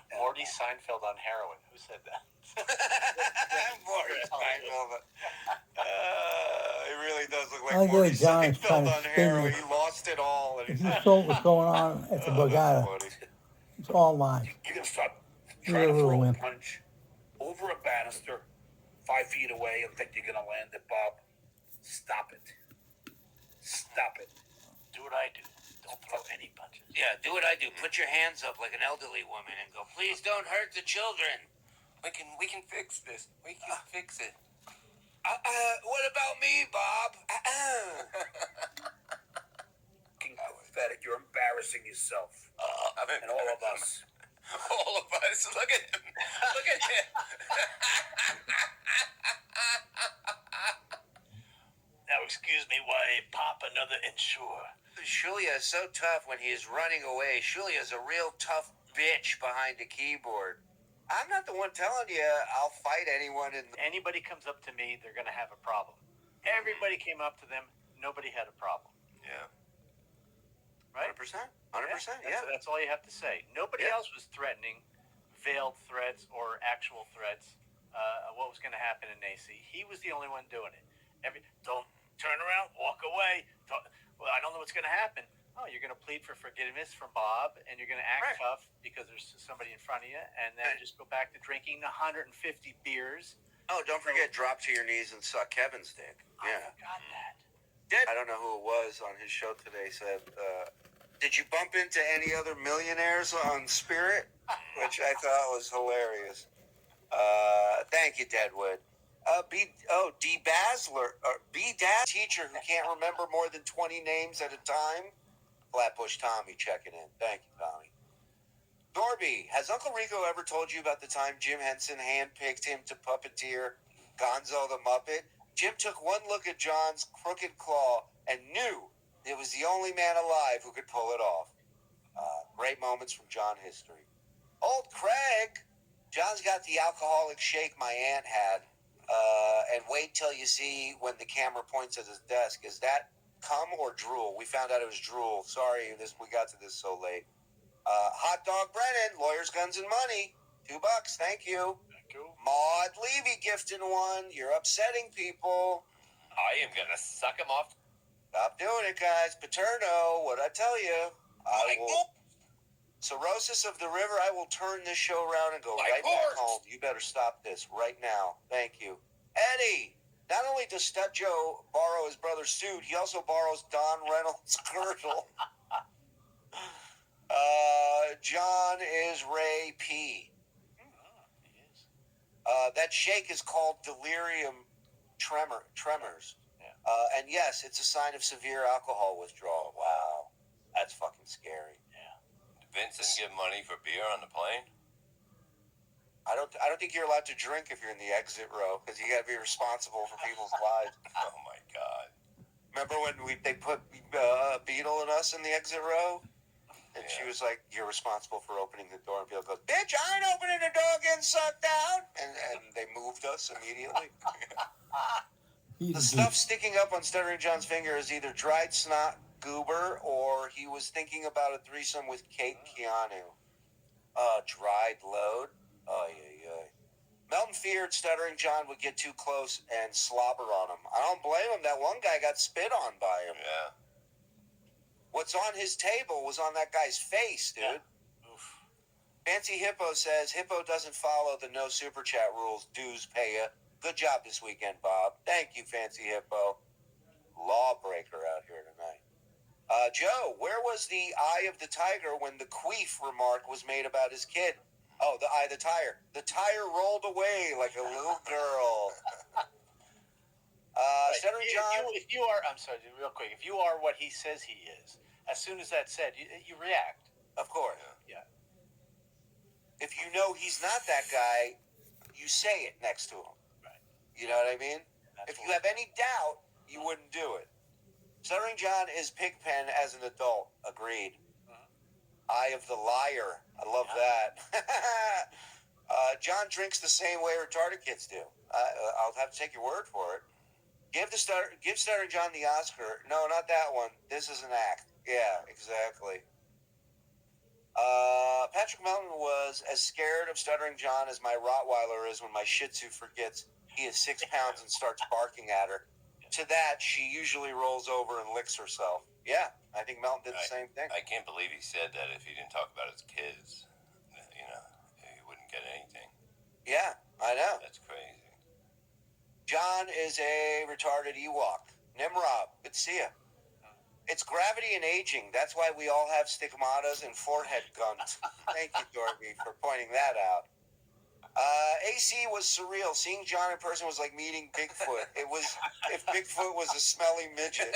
And Morty Seinfeld on heroin. Who said that? Morty Seinfeld. It really does look like I get Morty it, John is Seinfeld trying to on spin heroin. you. He lost it all. And If you saw what's going on at the Borgata, funny. it's all lies. You're gonna start You're trying a to little throw a wimp. punch over a banister 5 feet away and think you're gonna land it, Bob. Stop it. Stop it. Do what I do. Don't throw any punches. Yeah, do what I do. Put your hands up like an elderly woman and go, please don't hurt the children. We can fix this. We can fix it. What about me, Bob? Fucking pathetic. You're embarrassing yourself. And all of us. All of us. Look at him. Look at him. Now, excuse me while I pop another Ensure. Shulia is so tough when he is running away. Shulia is a real tough bitch behind the keyboard. I'm not the one telling you I'll fight anyone in... Anybody comes up to me, they're going to have a problem. Everybody came up to them. Nobody had a problem. Yeah. Right? 100%. 100%, yeah. That's all you have to say. Nobody else was threatening veiled threats or actual threats what was going to happen in AC. He was the only one doing it. Don't turn around, walk away. Well, I don't know what's going to happen. Oh, you're going to plead for forgiveness from Bob, and you're going to act tough because there's somebody in front of you, and then just go back to drinking 150 beers. Oh, don't forget, drop to your knees and suck Kevin's dick. Yeah. I forgot that. I don't know who it was on his show today said, did you bump into any other millionaires on Spirit? Which I thought was hilarious. Thank you, Deadwood. D. Basler, B. Daz, teacher who can't remember more than 20 names at a time. Flatbush Tommy checking in. Thank you, Tommy. Dorby, has Uncle Rico ever told you about the time Jim Henson handpicked him to puppeteer Gonzo the Muppet? Jim took one look at John's crooked claw and knew it was the only man alive who could pull it off. Great moments from John history. Old Craig, John's got the alcoholic shake my aunt had. And wait till you see when the camera points at his desk. Is that cum or drool? We found out it was drool. Sorry, we got to this so late. Hot Dog Brennan, Lawyers, Guns, and Money. $2. Thank you. Thank you. Maud Levy gifting one. You're upsetting people. I am going to suck him off. Stop doing it, guys. Paterno, what'd I tell you? Cirrhosis of the River, I will turn this show around and go right back home. You better stop this right now. Thank you. Eddie, not only does Stud Joe borrow his brother's suit, he also borrows Don Reynolds' girdle. John is Ray P. He is. That shake is called delirium tremors. Yeah. And yes, it's a sign of severe alcohol withdrawal. Wow. That's fucking scary. Vincent give money for beer on the plane? I don't think you're allowed to drink if you're in the exit row because you got to be responsible for people's lives. Oh my God! Remember when they put Beetle and us in the exit row, and she was like, "You're responsible for opening the door." And Beetle goes, "Bitch, I ain't opening the door, getting sucked out." And they moved us immediately. The stuff sticking up on Stuttering John's finger is either dried snot, goober, or he was thinking about a threesome with Kate Keanu. Dried load. Melton feared Stuttering John would get too close and slobber on him. I don't blame him. That one guy got spit on by him. Yeah. What's on his table was on that guy's face, dude. Yeah. Oof. Fancy Hippo says Hippo doesn't follow the no super chat rules. Dues pay ya. Good job this weekend, Bob. Thank you, Fancy Hippo. Lawbreaker out here tonight. Joe, where was the eye of the tiger when the queef remark was made about his kid? Oh, the eye of the tire. The tire rolled away like a little girl. Stuttering John. If you are, I'm sorry, real quick. If you are what he says he is, as soon as that's said, you react. Of course. Yeah. If you know he's not that guy, you say it next to him. Right. You know what I mean? That's If you have any doubt, you wouldn't do it. Stuttering John is Pigpen as an adult. Agreed. Eye of the liar. I love that. John drinks the same way retarded kids do. I'll have to take your word for it. Give Stuttering John the Oscar. No, not that one. This is an act. Yeah, exactly. Patrick Melton was as scared of Stuttering John as my Rottweiler is when my Shih Tzu forgets he is 6 pounds and starts barking at her. To that, she usually rolls over and licks herself. Yeah, I think Melton did the same thing. I can't believe he said that if he didn't talk about his kids, he wouldn't get anything. Yeah, I know. That's crazy. John is a retarded Ewok. Nimrod, good to see you. It's gravity and aging. That's why we all have stigmatas and forehead guns. Thank you, Dorothy, for pointing that out. AC was surreal. Seeing John in person was like meeting Bigfoot. It was if Bigfoot was a smelly midget.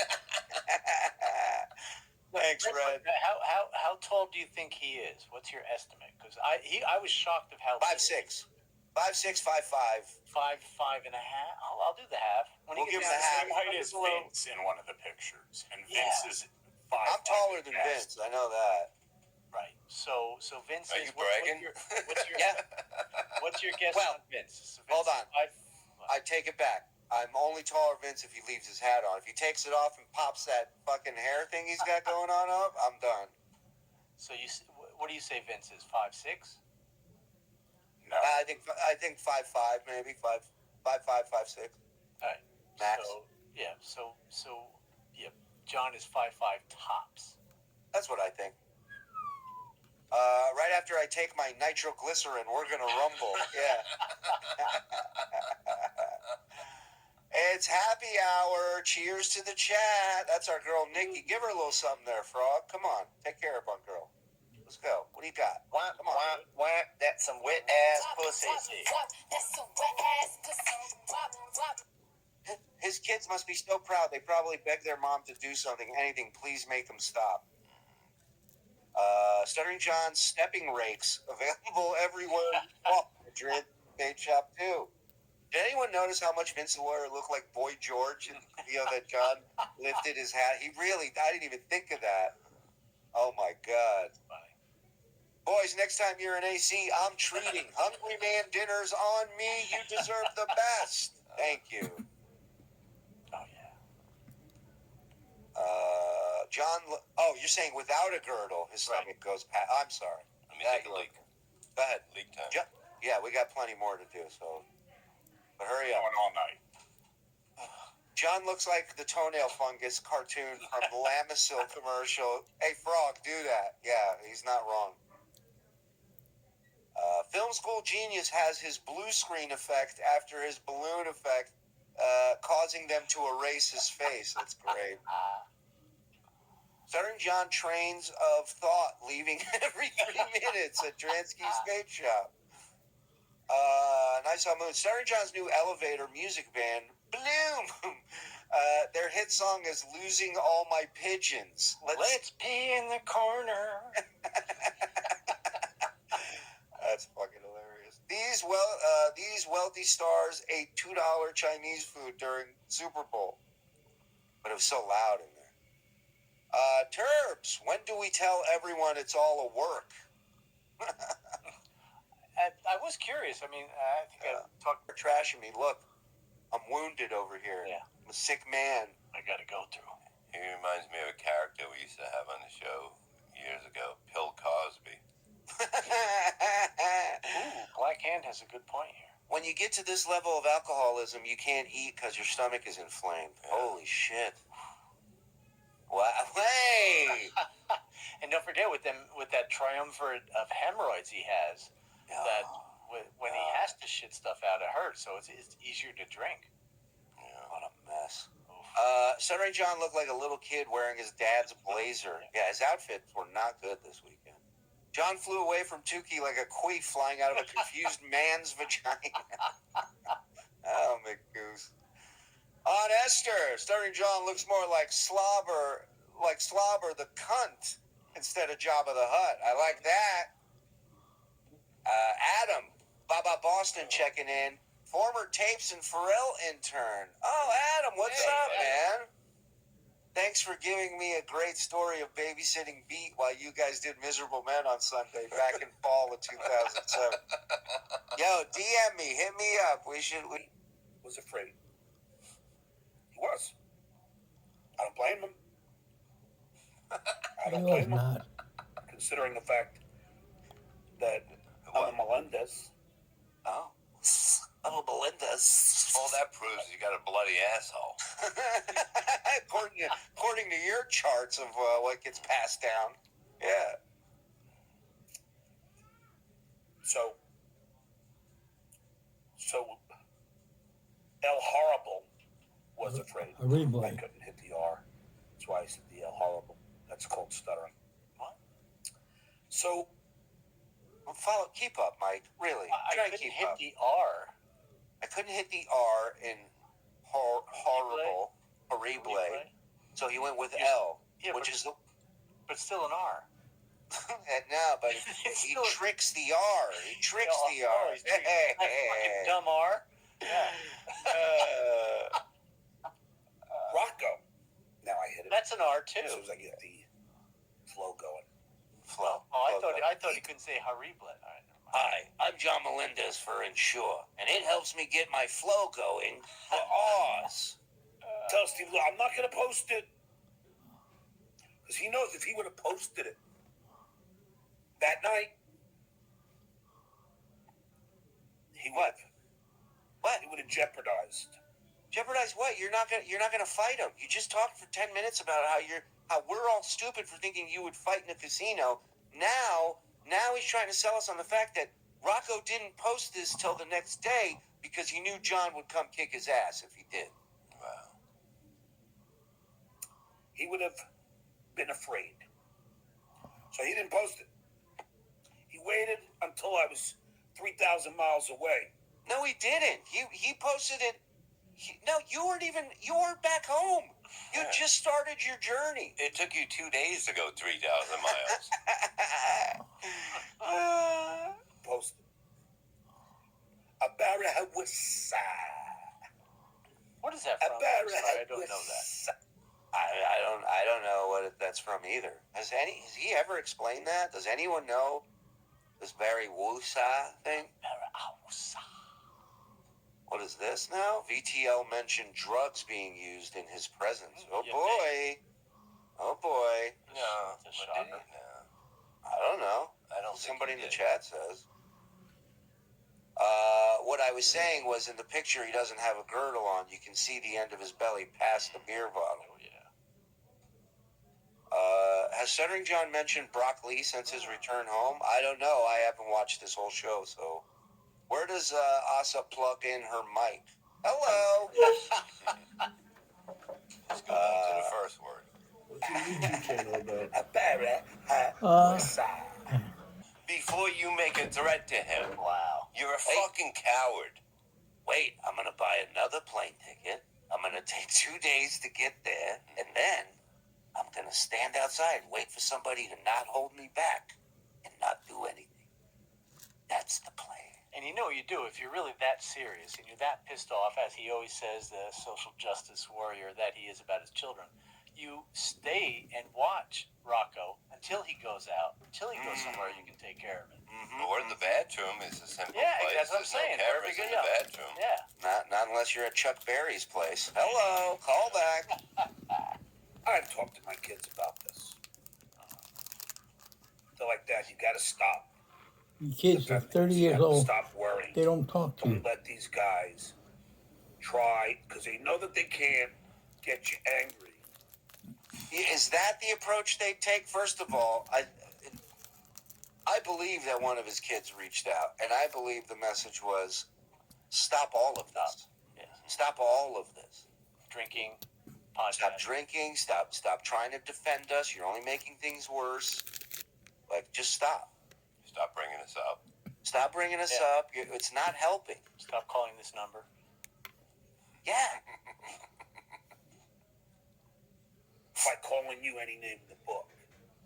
Thanks, Red. How tall do you think he is? What's your estimate? Because I was shocked of how 5'6", 5'6", 5'5". 5'5" and a half. I'll do the half. When We'll he give gets him the down half. Same height as Vince in one of the pictures, and Vince is 5'5". I'm taller than Vince. I know that. Right. So Vince Are is. you bragging? What's your Yeah. What's your guess Well, on Vince? So Vince hold is on. 5'. I take it back. I'm only taller Vince if he leaves his hat on. If he takes it off and pops that fucking hair thing he's got going on up, I'm done. So what do you say Vince is? 5'6"? No. I think 5'5", maybe 5'5", 5'6". All right. Max. So John is 5'5" tops. That's what I think. Right after I take my nitroglycerin, we're gonna rumble. Yeah. It's happy hour. Cheers to the chat. That's our girl Nikki. Give her a little something there, Frog. Come on, take care of our girl. Let's go. What do you got? Come on. That's some wet ass pussy. His kids must be so proud. They probably beg their mom to do something, anything. Please make them stop. Stuttering John's stepping rakes available everywhere. Madrid Bait Shop too. Did anyone notice how much Vince Lawyer looked like Boy George in the video that John lifted his hat? I didn't even think of that. Oh my God. Boys, next time you're in AC, I'm treating. Hungry Man dinner's on me. You deserve the best. Thank you. Oh yeah. John, you're saying without a girdle, his stomach goes past. I'm sorry. Let me take a leak. Go ahead. Leak time. Yeah, we got plenty more to do, so. But hurry up. Going all night. John looks like the toenail fungus cartoon from the Lamisil commercial. Hey, Frog, do that. Yeah, he's not wrong. Film School Genius has his blue screen effect after his balloon effect, causing them to erase his face. That's great. Stuttering John trains of thought leaving every 3 minutes at Dransky's Bait Shop. Nice on Moon. Stuttering John's new elevator music band, Bloom. Their hit song is Losing All My Pigeons. Let's pee in the corner. That's fucking hilarious. These wealthy stars ate $2 Chinese food during Super Bowl, but it was so loud in there. Turbs, when do we tell everyone it's all a work? I was curious. I mean, I think I talked. They're trashing me. Look, I'm wounded over here. Yeah. I'm a sick man. I got to go through. He reminds me of a character we used to have on the show years ago, Bill Cosby. Ooh, Black Hand has a good point here. When you get to this level of alcoholism, you can't eat because your stomach is inflamed. Yeah. Holy shit. Wow. Hey! And don't forget with that triumvirate of hemorrhoids he has, that when he has to shit stuff out, it hurts. So it's easier to drink. Yeah, what a mess. Stuttering John looked like a little kid wearing his dad's blazer. Yeah, his outfits were not good this weekend. John flew away from Tukey like a queef flying out of a confused man's vagina. Oh, McGoose. On Esther, Stuttering John looks more like Slobber the cunt instead of Jabba the Hutt. I like that. Adam, Baba Boston checking in. Former Tapes and Pharrell intern. Oh, Adam, what's up, man? Thanks for giving me a great story of babysitting Beat while you guys did Miserable Men on Sunday back in fall of 2007. Yo, DM me, hit me up. We Was afraid. He was. I don't blame him. I don't No, blame it's him. not. Considering the fact that Melendez. Oh. Oh, Melendez. All that proves you got a bloody asshole. according to your charts of what gets passed down. Yeah. So El Horrible was afraid. Horrible. I couldn't hit the R. That's why I said the El Horrible. That's called stuttering. What? So, Well, keep up, Mike. Really. I Try to couldn't keep hit up. the R. I couldn't hit the R in horrible. So he went with L, Yeah, which but- is the. But still an R. No, but he Still- tricks the R. He tricks the R. He's that fucking dumb R. Yeah. Rocco. Now I hit it. That's an R too. As soon as I get the flow going. Flow. Oh, I thought he couldn't say horrible. All right, never mind. Hi, I'm John Melendez for Ensure, and it helps me get my flow going for Oz. Tell Steve, look, I'm not going to post it. Because he knows if he would have posted it that night, he would have. What? He would have jeopardized. Jeopardize what? You're not gonna fight him. You just talked for 10 minutes about how we're all stupid for thinking you would fight in a casino. Now he's trying to sell us on the fact that Rocco didn't post this till the next day because he knew John would come kick his ass if he did. Wow. He would have been afraid. So he didn't post it. He waited until I was 3,000 miles away. No, he didn't. He posted it. You weren't back home. You just started your journey. It took you 2 days to go 3,000 miles. Posted. Abarahawissa. What is that from? I'm sorry, I don't know that. I don't know what that's from either. Has he ever explained that? Does anyone know this Barry Wusa thing? What is this now? VTL mentioned drugs being used in his presence. Oh Yeah, boy. Oh boy. No. It's a what did he? shocker. No. I don't know. I don't think Somebody he in the did. chat says. What I was saying was in the picture he doesn't have a girdle on. You can see the end of his belly past the beer bottle. Oh, yeah. Has Stuttering John mentioned Brock Lee since his return home? I don't know. I haven't watched this whole show, so. Where does Asa plug in her mic? Hello! Let's go back to the first word. What's your YouTube channel about? Before you make a threat to him, Wow. you're a Hey. fucking coward. Wait, I'm going to buy another plane ticket. I'm going to take 2 days to get there, and then I'm going to stand outside and wait for somebody to not hold me back and not do anything. That's the plan. And you know what you do if you're really that serious and you're that pissed off, as he always says, the social justice warrior that he is about his children. You stay and watch Rocco until he goes out, until he goes somewhere you can take care of it. Or the bathroom is a simple Yeah, place. that's what I'm There's no saying. cameras Perfect, in the yeah. bathroom. Yeah. Not unless you're at Chuck Berry's place. Hello, call back. I've talked to my kids about this. They're like, Dad, you got to stop. The kids are 30 You years gotta old. Stop worrying. They don't talk to you. Don't let these guys try, because they know that they can't get you angry. Is that the approach they take? First of all, I believe that one of his kids reached out, and I believe the message was, stop all of this. Yeah. Stop all of this. Drinking, Stop podcast. drinking. Stop trying to defend us. You're only making things worse. Like, just stop. Stop bringing us up. Stop bringing us Yeah. up. It's not helping. Stop calling this number. Yeah. By calling you any name in the book.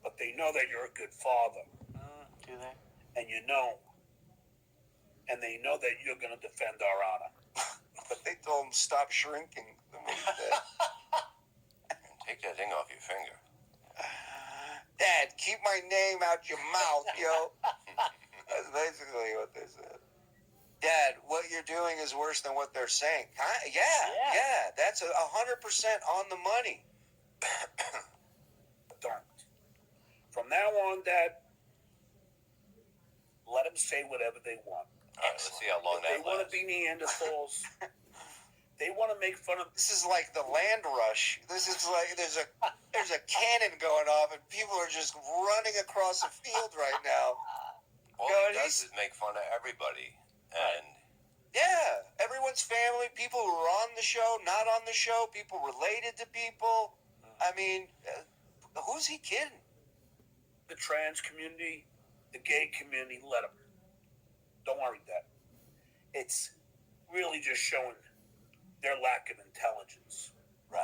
But they know that you're a good father. Do they? And you know. And they know that you're going to defend our honor. But they told him stop shrinking. And take that thing off your finger. Dad, keep my name out your mouth, yo. That's basically what they said. Dad, what you're doing is worse than what they're saying. Yeah. That's 100% on the money. Don't. From now on, Dad, Let them say whatever they want. All right, let's see how long They that want to lasts. be Neanderthals. They want to make fun of. This is like the land rush. This is like there's a cannon going off and people are just running across the field right now. All God, he does is make fun of everybody. And Yeah, everyone's family, people who are on the show, not on the show, people related to people. I mean, who's he kidding? The trans community, the gay community, let them. Don't worry that. It's really just showing their lack of intelligence.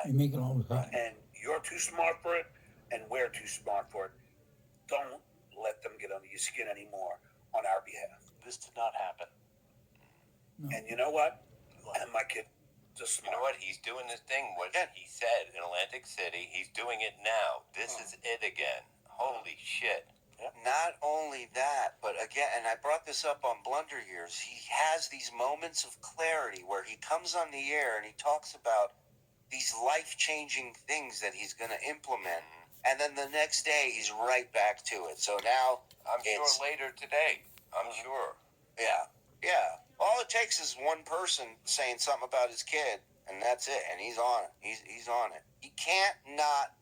They make it all the time. And you're too smart for it, and we're too smart for it. Don't let them get under your skin anymore on our behalf. This did not happen. No. And you know what? And my kid just you know what? He's doing this thing, what he said in Atlantic City. He's doing it now. This is it again. Holy shit. Not only that, but again, and I brought this up on Blunder Years, he has these moments of clarity where he comes on the air and he talks about these life-changing things that he's going to implement. And then the next day, he's right back to it. So now, I'm sure later today. I'm sure. Yeah. All it takes is one person saying something about his kid, and that's it. And he's on it. He's on it. He can't not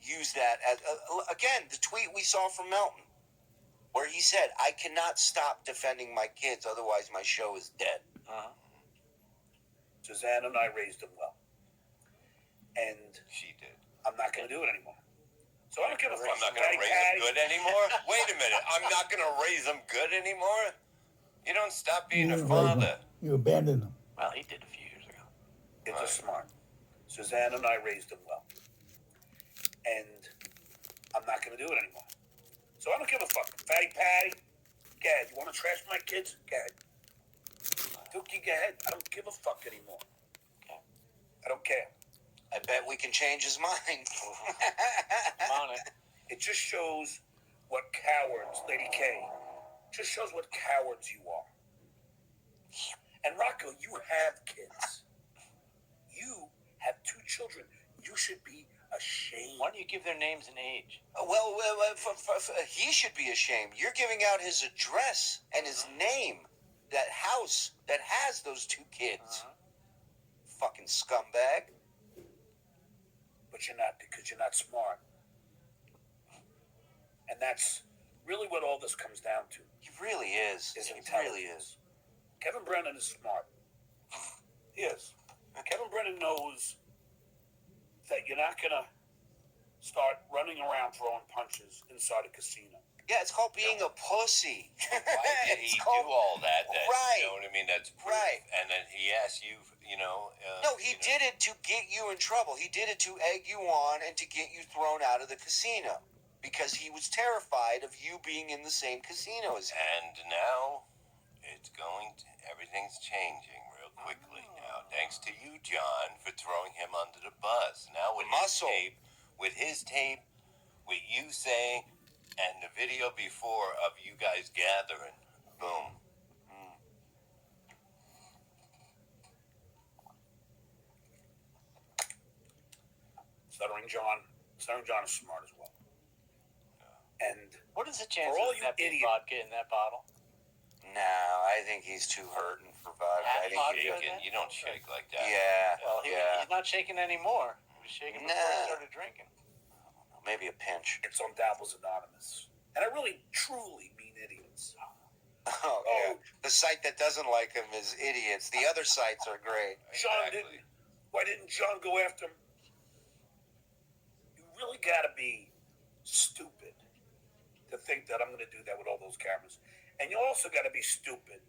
use that as again the tweet we saw from Melton, where he said, "I cannot stop defending my kids, otherwise my show is dead." Suzanne and I raised him well, and She did. I'm not going to do it anymore. So I don't give a fuck. I'm not going to raise them good anymore? Wait a minute. I'm not going to raise them good anymore? You don't stop being a didn't raise them. father. You abandoned them. Well, he did a few years ago. Kids are smart. Suzanne and I raised him well, and I'm not going to do it anymore. So I don't give a fuck. Fatty Patty, go ahead. You want to trash my kids? Go ahead. Dookie, go ahead. I don't give a fuck anymore. I don't care. I bet we can change his mind. I'm on it. It just shows what cowards, Lady K, just shows what cowards you are. And Rocco, you have kids. You have 2 children. You should be ashamed. Why don't you give their names and age? Well, he should be ashamed. You're giving out his address and his name, that house that has those 2 kids. Fucking scumbag. But you're not, because you're not smart. And that's really what all this comes down to. He really is. Is He intelligence. really is. Kevin Brennan is smart. He is. Kevin Brennan knows that you're not going to start running around throwing punches inside a casino. Yeah, it's called being a pussy. Why did he It's do called- all that? Right. You know what I mean? That's proof. Right. And then he asked you, you know. No, he did it to get you in trouble. He did it to egg you on and to get you thrown out of the casino because he was terrified of you being in the same casino as him. And now everything's changing real quickly now. Thanks to you, John, for throwing him under the bus. Now with Muscle. his tape, with you saying, and the video before of you guys gathering, boom. Stuttering John is smart as well. And What is the chance For all of you that being idiots. vodka in that bottle? No, I think he's too hurting for vodka. I think Vodka? Shaking. You don't shake like that. yeah, Well, yeah. he's not shaking anymore. He was shaking before he Nah. started drinking. Maybe a pinch. it's on Dabbles Anonymous. And I really, truly mean idiots. Oh, yeah. The site that doesn't like him is idiots. The other sites are great. Exactly. Why didn't John go after him? You really got to be stupid to think that I'm going to do that with all those cameras. And you also got to be stupid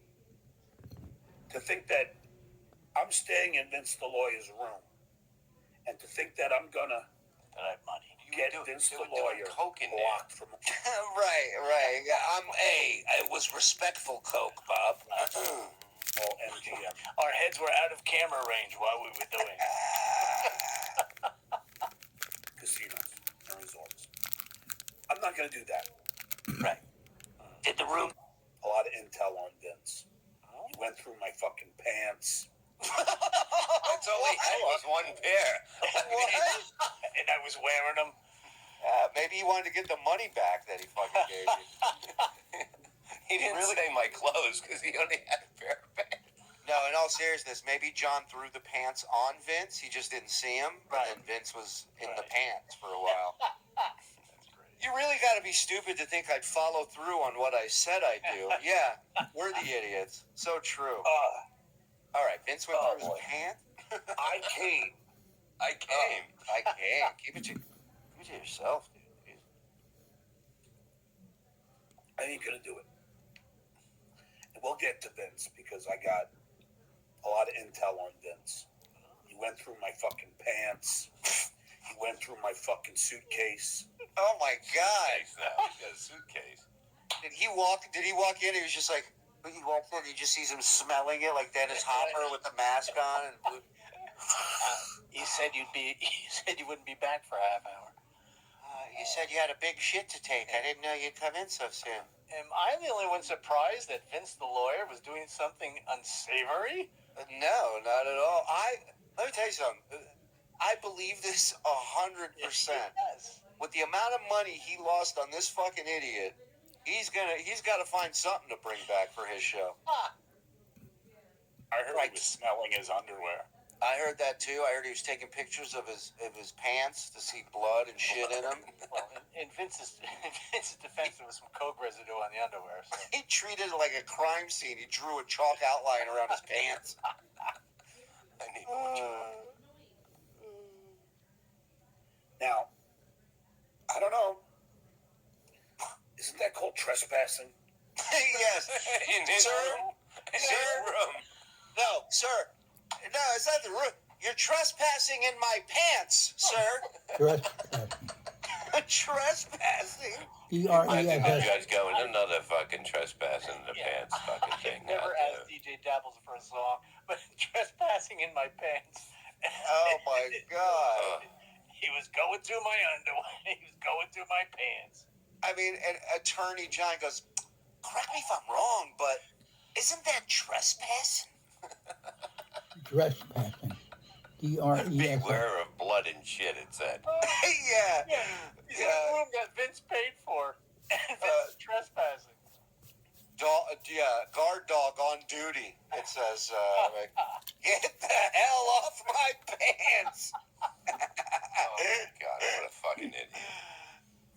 to think that I'm staying in Vince the lawyer's room and to think that I'm going to That I have money. get Vince the lawyer coke in there. blocked from Right. It was respectful coke, Bob. all MGM. Our heads were out of camera range while we were doing it. Casinos and resorts. I'm not going to do that. Right. Did the room? A lot of intel on Vince. He went through my fucking pants. That's all he had was one pair. And I was wearing them. Maybe he wanted to get the money back that he fucking gave you. He didn't say my clothes because he only had a pair of pants. No, in all seriousness, maybe John threw the pants on Vince. He just didn't see him, Right. and then Vince was in the pants for a while. That's great. You really got to be stupid to think I'd follow through on what I said I'd do. Yeah, we're the idiots. So true. All right, Vince went through his pants. I came. I came. I can't. Keep it to yourself, dude. I ain't gonna do it. And we'll get to Vince because I got a lot of intel on Vince. He went through my fucking pants. He went through my fucking suitcase. Oh my God! Now he's got a suitcase. Did he walk in? He was just like, he walks in. He just sees him smelling it like Dennis Hopper with the mask on. And You said you wouldn't be back for a half hour. you said you had a big shit to take. I didn't know you'd come in so soon. Am I the only one surprised that Vince the lawyer was doing something unsavory? No, not at all. Let me tell you something. I believe this 100%. Yes. With the amount of money he lost on this fucking idiot, he's got to find something to bring back for his show. I heard he was smelling his underwear. I heard that too. I heard he was taking pictures of his pants to see blood and shit in them. Well, in Vince's defense, there was some coke residue on the underwear. So. He treated it like a crime scene. He drew a chalk outline around his pants. I need more chalk. Now, I don't know. Isn't that called trespassing? Yes. In his Sir? room. In his room. No, sir. No, it's not the room. You're trespassing in my pants, sir. Trespassing. Trespassing? Imagine the D-R-E-S-S. judge going, another fucking trespassing in the pants fucking thing. Never out asked DJ Dabbles for a song, but trespassing in my pants. Oh my God. He was going through my underwear. He was going through my pants. I mean, and Attorney John goes, correct me if I'm wrong, but isn't that trespassing? Trespassing. D-R-E-S-S. Beware of blood and shit, it said. Yeah. He's in a room that Vince paid for, and Vince is trespassing. Guard dog on duty. It says, like, get the hell off my pants. Oh my God, what a fucking idiot.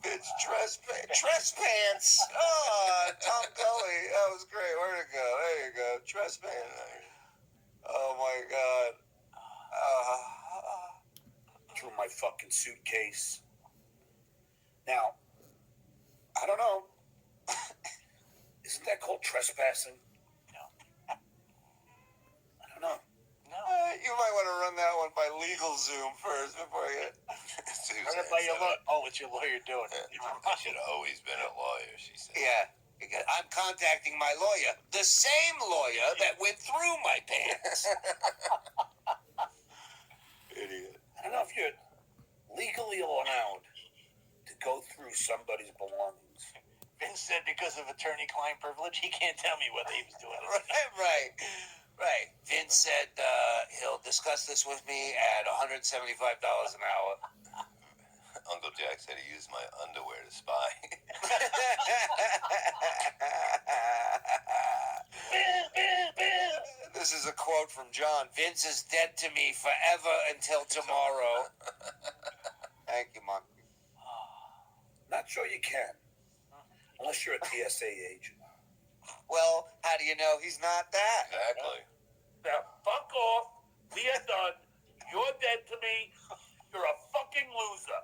It's Trespants. Oh, Tom Gully. That was great. Where'd it go? There you go. Trespants. Oh my God. Through my fucking suitcase. Now, I don't know. Isn't that called trespassing? No. I don't know. No. You might want to run that one by Legal Zoom first before you. Run it by your lawyer. Oh, it's your lawyer doing it. I should have always been a lawyer, she said. Yeah. I'm contacting my lawyer. The same lawyer that went through my pants. Idiot. I don't know if you're legally allowed to go through somebody's belongings. Vince said because of attorney-client privilege, he can't tell me whether he was doing it. Right. Vince said he'll discuss this with me at $175 an hour. Uncle Jack said he used my underwear to spy. This is a quote from John. Vince is dead to me forever until tomorrow. Thank you, Monk. Not sure you can. Unless you're a TSA agent. Well, how do you know he's not that? Exactly. Now, fuck off. We are done. You're dead to me. You're a fucking loser.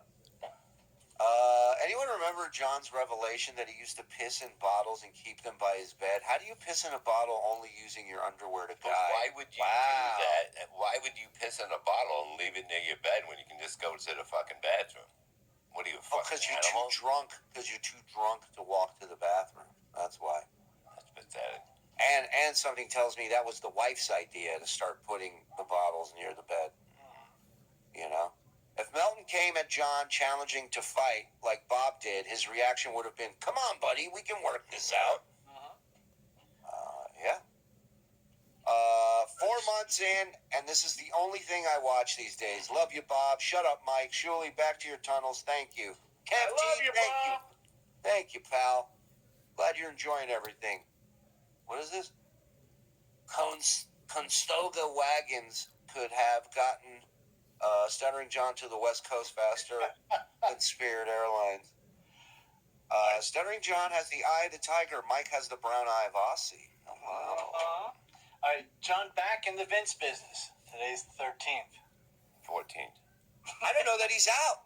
Anyone remember John's revelation that he used to piss in bottles and keep them by his bed? How do you piss in a bottle only using your underwear to But guide? why would you do that? Why would you piss in a bottle and leave it near your bed when you can just go to the fucking bathroom? What are you, a fucking Because you're animal? too drunk. Because you're too drunk to walk to the bathroom. That's why. That's pathetic. And something tells me that was the wife's idea to start putting the bottles near the bed. You know? If Melton came at John challenging to fight like Bob did, his reaction would have been, come on, buddy, we can work this out. Yeah. 4 months in, and this is the only thing I watch these days. Love you, Bob. Shut up, Mike. Shuli, back to your tunnels. Thank you. Kev I love T, you, thank Bob. you. Thank you, pal. Glad you're enjoying everything. What is this? Conestoga wagons could have gotten Stuttering John to the West Coast faster than Spirit Airlines. Stuttering John has the eye of the tiger. Mike has the brown eye of Aussie. Oh, wow. All right, John, back in the Vince business. Today's the 13th. 14th. I don't know that he's out.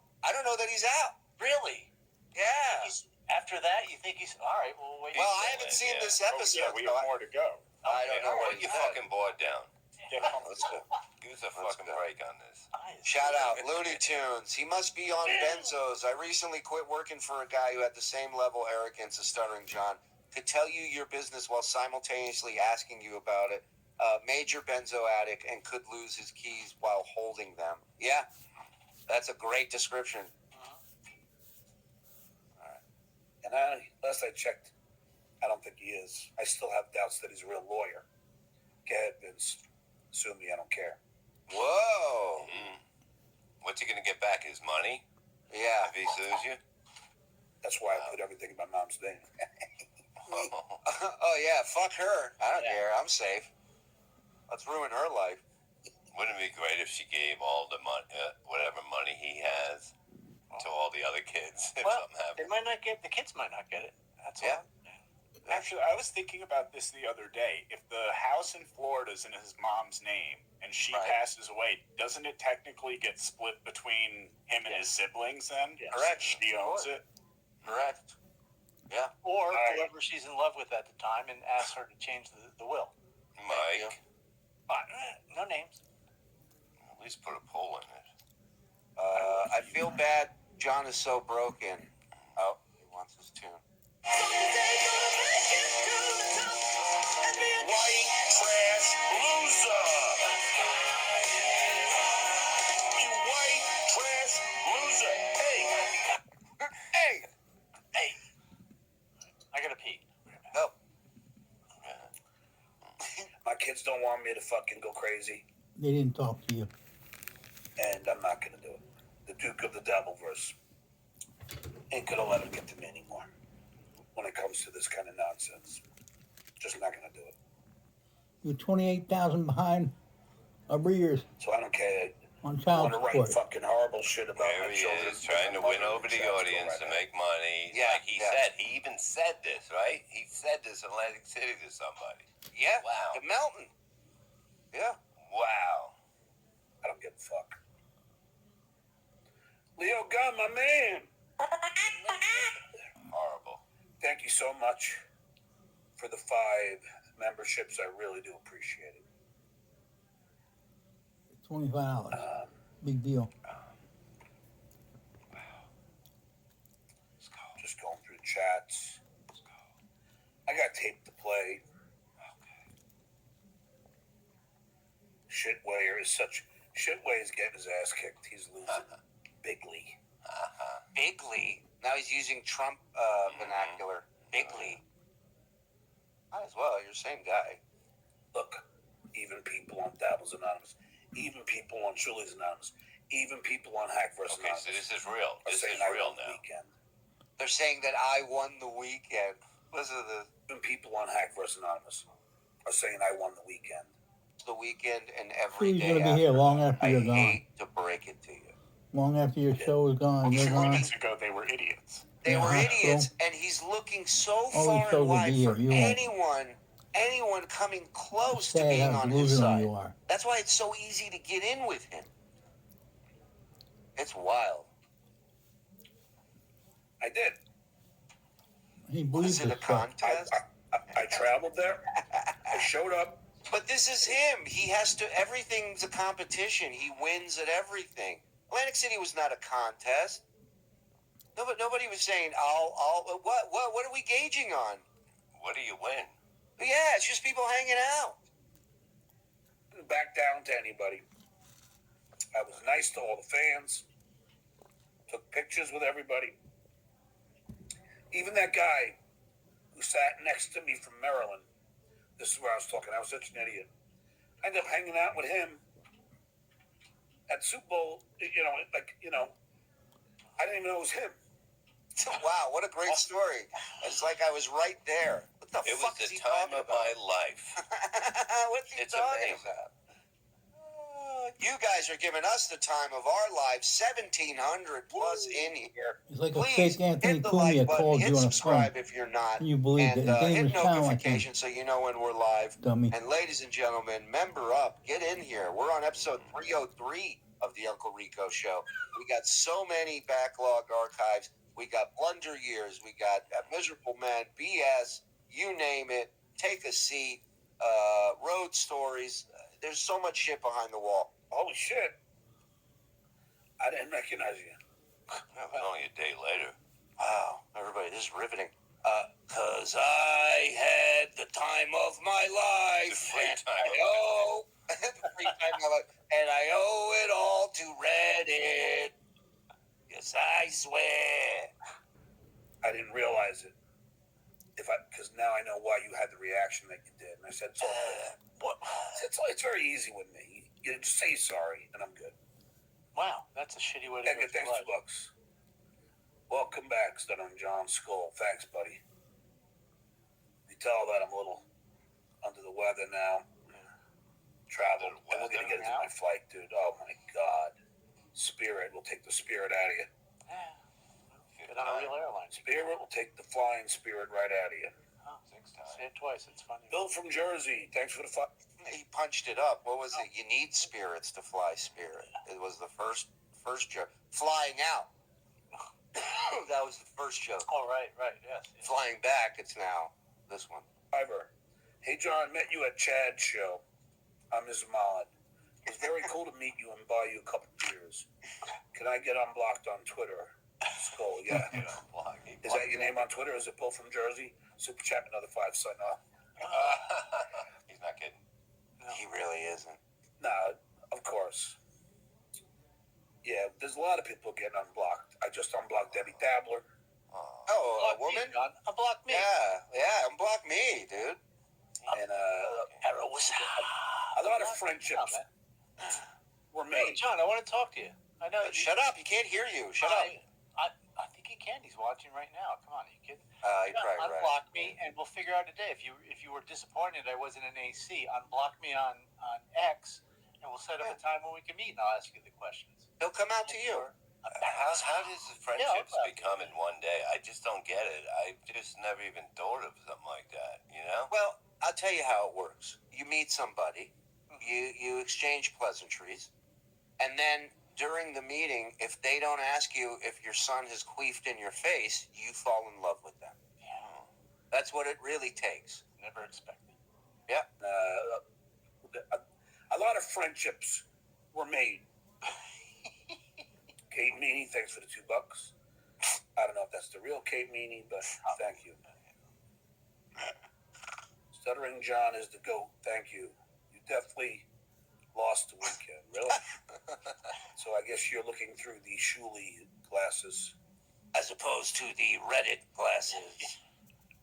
Really? Yeah. After that, you think he's all right? Well, wait. Well, I haven't seen this episode. Yeah, we have more to go. I don't know what Put your fucking board down. Get Let's go. Give us a fucking break on this. Shout out Looney Tunes. He must be on benzos. I recently quit working for a guy who had the same level arrogance as Stuttering John. Could tell you your business while simultaneously asking you about it. Major benzo addict and could lose his keys while holding them. Yeah, that's a great description. And last I checked, I don't think he is. I still have doubts that he's a real lawyer. Go ahead, Vince. Sue me, I don't care. Whoa. What's he gonna get back? His money? Yeah. If he sues you? That's why I put everything in my mom's name. Oh, yeah, fuck her. I don't care. I'm safe. Let's ruin her life. Wouldn't it be great if she gave all the money, whatever money he has, to all the other kids if Well, something happened? they might not get the kids might not get it. That's Yeah. all. Actually, I was thinking about this the other day. If the house in Florida is in his mom's name and she Right. passes away, doesn't it technically get split between him and his siblings then? Yes. Correct. She owns it. Correct. Yeah. Or right. whoever she's in love with at the time and ask her to change the will. Mike, No names. at least put a pole in it. I feel bad. John is so broken. Oh, he wants his tune. White trash loser! You white trash loser! Hey! Hey. I gotta pee. Oh. My kids don't want me to fucking go crazy, They didn't talk to you. and I'm not gonna do it. The Duke of the Devilverse ain't gonna let him get to me anymore when it comes to this kind of nonsense. Just not gonna do it. You're 28,000 behind arrears So I don't care. on I child want to write support. fucking horrible shit about There my he children. is, trying to win over the audience to make money. Yeah, Like he yeah. said, he even said this, right? He said this in Atlantic City to somebody. Yeah. Wow. The mountain. Yeah. Wow. I don't give a fuck. Leo Gunn, my man. Horrible. Thank you so much for the 5 memberships. I really do appreciate it. $25. Big deal. Just going through the chats. I got tape to play. Shitway is such. Shitway is getting his ass kicked. He's losing bigly. Bigly. Now he's using Trump vernacular. Bigly. Might as well. You're the same guy. Look, even people on Dabbles Anonymous, even people on Julie's Anonymous, even people on Hack vs. Okay, Anonymous so this is real. are This saying is I real won the now. weekend. They're saying that I won the weekend. Listen to this. Even people on Hack vs. Anonymous are saying I won the weekend. The weekend and every He's day gonna be after. here long after I you're gone. hate to break it to you. Long after your show is gone, A you're few gone. minutes ago, they were idiots. They Yeah, were so- idiots, and he's looking so Oh, far so and will wide be for here. You won't. anyone coming close to Sad being how on his delusional side. you are. That's why it's so easy to get in with him. It's wild. I did. He Was believes it a this stuff. contest? I traveled there. I showed up. But this is him. He has to. Everything's a competition. He wins at everything. Atlantic City was not a contest. Nobody was saying, what are we gauging on? What do you win? Yeah, it's just people hanging out. Didn't back down to anybody. I was nice to all the fans. Took pictures with everybody. Even that guy who sat next to me from Maryland. This is where I was talking. I was such an idiot. I ended up hanging out with him at Super Bowl. I didn't even know it was him. Wow, what a great story. It's like I was right there. What the It was fuck the is he time talking of about? my life. What's he It's talking amazing. about? You guys are giving us the time of our lives, 1,700 plus in here. It's like a Please fake Anthony hit the Cumia like button, called hit you on a subscribe phone. if you're not, Can you believe and it? His name hit was Chow, I think. notifications so you know when we're live. Dummy. And ladies and gentlemen, member up, get in here. We're on episode 303 of the Uncle Rico Show. We got so many backlog archives. We got Blunder Years. We got Miserable Men, BS, you name it. Take a seat. Road stories. There's so much shit behind the wall. Holy shit. I didn't recognize you. That was only a day later. Wow, everybody, this is riveting. 'Cause I had the time of my life. The free and time I of owe, the free time of my life. And I owe it all to Reddit. Yes, I swear. I didn't realize it. Because now I know why you had the reaction that you did. And I said, it's all good. What? It's very easy with me. You just say sorry, and I'm good. Wow, that's a shitty way to Edgar, go thanks through life. $2. Welcome back, Stuttering John Skull. Thanks, buddy. You tell that I'm a little under the weather now. Travel. And we're going to get into my flight, dude. Oh, my God. Spirit will take the spirit out of you. Get on a real airline. Spirit will take the flying spirit right out of you. Oh, 6 times. Say it twice. It's funny. Bill from Jersey. Thanks for the fun. He punched it up. What was it? You need spirits to fly spirit. It was the first joke. Flying out. That was the first joke. Oh, right, yes. Flying back, it's now this one. Ivor. Hey, John, met you at Chad's show. I'm his mod. It was very cool to meet you and buy you a couple beers. Can I get unblocked on Twitter? Skull, yeah. Is that your name on Twitter? Is it Bill from Jersey? Super chat another 5 sign off. He's not kidding. No. He really isn't. Nah, of course. Yeah, there's a lot of people getting unblocked. I just unblocked Debbie Dabler. Oh, a woman? Unblock me. Yeah, unblock me, dude. And a lot of friendships were Hey, made. John, I want to talk to you. I know. Shut up, he can't hear you. Shut up. I think he can. He's watching right now. Come on, are you kidding? You're John, probably right. unblock me, and we'll figure out a day. If you were disappointed I wasn't in AC, unblock me on X, and we'll set up a time when we can meet, and I'll ask you the questions. He'll come out to you. How does the friendships become in one day? I just don't get it. I just never even thought of something like that, you know? Well, I'll tell you how it works. You meet somebody, you exchange pleasantries, and then during the meeting, if they don't ask you if your son has queefed in your face, you fall in love with them. Yeah. That's what it really takes. Never expected. Yeah. A lot of friendships were made. Kate Meany, thanks for the $2. I don't know if that's the real Kate Meany, but thank you. Stuttering John is the GOAT. Thank you. You definitely lost the weekend. Really? So I guess you're looking through the Shuley glasses. As opposed to the Reddit glasses.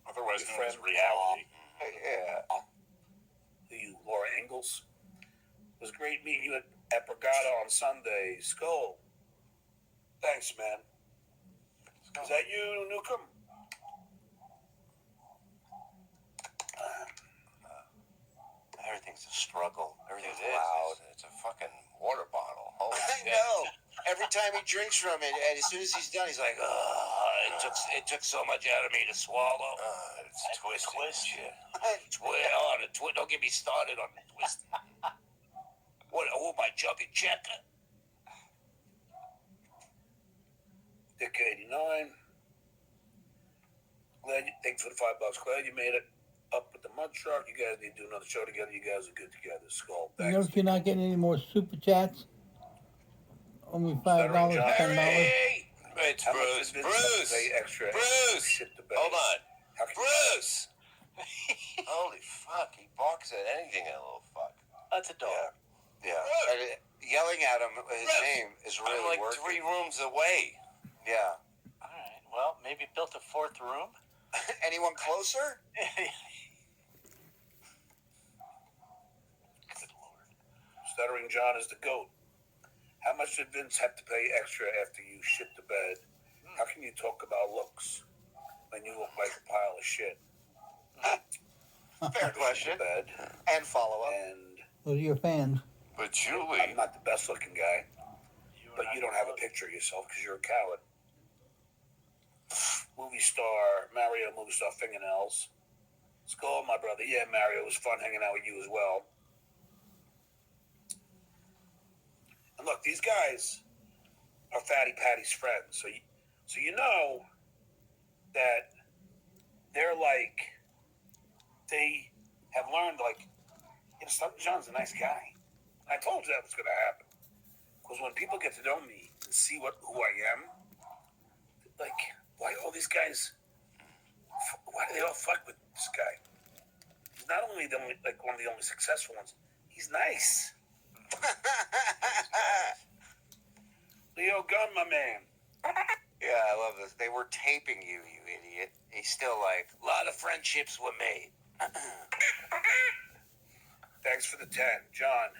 Otherwise Your known as friend, reality. Yeah. You, Laura Ingalls. It was great meeting you at Brigada on Sunday. Skull. Thanks, man. Is that you, Newcomb? Everything's a struggle. Everything's It is. loud. It's a fucking water bottle. Holy I shit. know. Every time he drinks from it, and as soon as he's done, he's like, it took so much out of me to swallow. It's twisted. Shit. Don't get me started on the twist. Who am I, jumping checker? Dick 89. Thanks for the $5. Glad you made it up with the mud truck. You guys need to do another show together. You guys are good together. Skull. You Thanks. notice you're not getting any more super chats? Only $5, Stuttering John. $10. Hey! It's How much Bruce. did Vincent pay Bruce! extra? Bruce! Shit the bed. Hold on. How can Bruce! Holy fuck. He barks at anything, that little fuck. That's a dog. Yeah. And yelling at him, his name is really I'm like working. 3 rooms away. Yeah. All right. Well, maybe built a 4th room. Anyone closer? Good Lord. Stuttering John is the GOAT. How much did Vince have to pay extra after you shit the bed How can you talk about looks when you look like a pile of shit? Fair question. Bed. And follow up. And Those are your fans. But Julie, I'm not the best looking guy, but you don't have a picture of yourself because you're a coward. Movie star, Mario movie star fingernails. Skull, my brother. Yeah, Mario, it was fun hanging out with you as well. And look, these guys are Fatty Patty's friends, so you know that they're like, they have learned, like, you know, Stuttering John's a nice guy. I told you that was going to happen. Because when people get to know me and see who I am, like, why all these guys, why do they all fuck with this guy? He's not only like one of the only successful ones, he's nice. Leo Gunn, my man. Yeah, I love this. They were taping you, you idiot. He's still like, a lot of friendships were made. Thanks for the 10. John,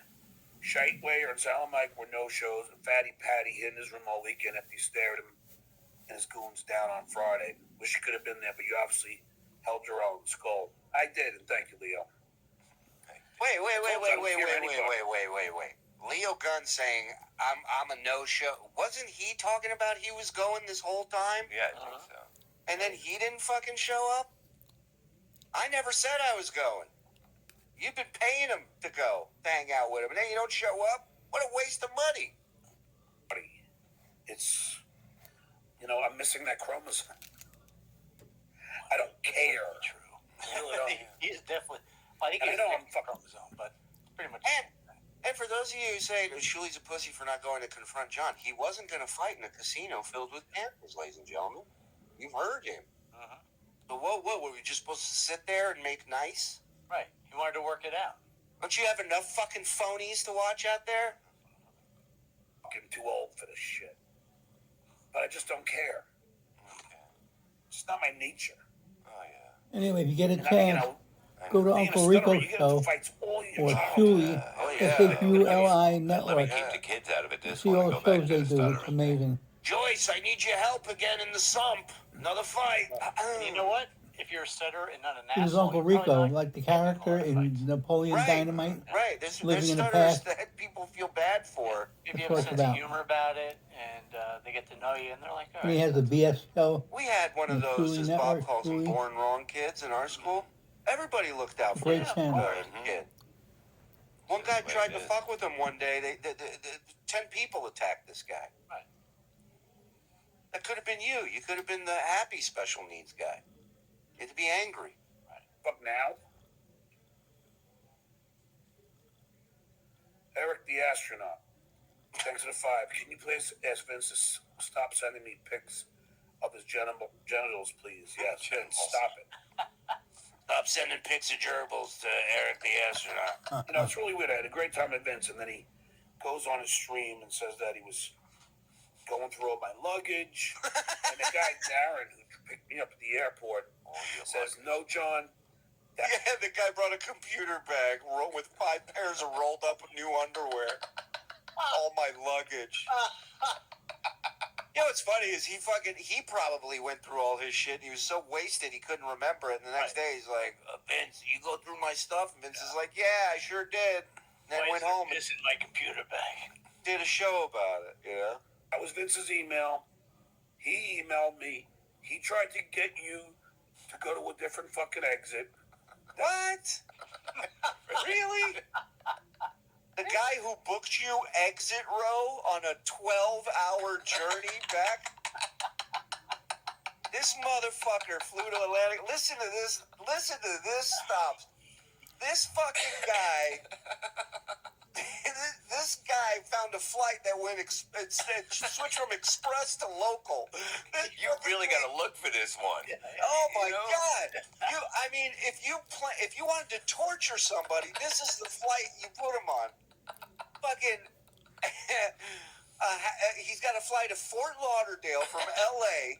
Shiteway and Silent Mike were no-shows, and Fatty Patty hid in his room all weekend after he stared him and his goons down on Friday. Wish you could have been there, but you obviously held your own. Skull. I did, and thank you, Leo. Wait. Leo Gunn saying, I'm a no-show. Wasn't he talking about he was going this whole time? yeah, I think so. And then he didn't fucking show up? I never said I was going. You've been paying him to go, to hang out with him, and then you don't show up? What a waste of money. It's, you know, I'm missing that chromosome. I don't care. True. I really don't. He is definitely. I think And I he's know a I'm fucking- chromosome, but pretty much. And for those of you who say Shuli's a pussy for not going to confront John, he wasn't going to fight in a casino filled with campers, ladies and gentlemen. You've heard him. Uh-huh. So what were we just supposed to sit there and make nice? Right. He wanted to work it out. Don't you have enough fucking phonies to watch out there? I'm getting too old for this shit. But I just don't care. It's not my nature. Oh yeah. Anyway, if you get a And I mean, you chance, know, go to being a Uncle stutterer, Rico's you get into show fights all your or childhood. Shuli, Oh yeah. SHULI Let me Network. keep the kids out of it. This See one. all Go the back shows to they the do. It's stuttering. amazing. Joyce, I need your help again in the sump. Another fight. And you know what? If you're a stutter and not an This is asshole, Uncle you're probably Rico, not like the getting in a lot character of in fights. Napoleon Right. Dynamite. Right, there's Living in the stutters past. that people feel bad for. If you That's have a what it's sense about. of humor about it, and they get to know you, and they're like, all And he right. has a BS show. We had one of The those, Shuli as Network, Bob calls them, Shuli. born wrong kids in our school. Everybody looked out for Great this channel. kid. One guy That's the way tried it to is. fuck with him one day. 10 people attacked this guy. Right. That could have been you. You could have been the happy special needs guy. You had to be angry. Fuck now. Eric the astronaut. Thanks for the 5. Can you please ask Vince to stop sending me pics of his genitals, please? Yes, Vince, stop it. Stop sending pics of gerbils to Eric the astronaut. You know, it's really weird. I had a great time at Vince, and then he goes on his stream and says that he was going through all my luggage. And the guy, Darren, who picked me up at the airport, says, no, John. Yeah, the guy brought a computer bag with 5 pairs of rolled up new underwear. All my luggage. You know what's funny is he probably went through all his shit. He was so wasted he couldn't remember it. And the next day he's like, Vince, you go through my stuff? And Vince is like, yeah, I sure did. And then went home and This is my computer bag. did a show about it, you know? That was Vince's email. He emailed me. He tried to get you to go to a different fucking exit. What? Really? The guy who booked you exit row on a 12-hour journey back? This motherfucker flew to Atlantic. Listen to this. Stops. This fucking guy. This guy found a flight that went switched from express to local. You really got to look for this one. Oh my God! If you wanted to torture somebody, this is the flight you put him on. Fucking, he's got to fly to Fort Lauderdale from L.A.,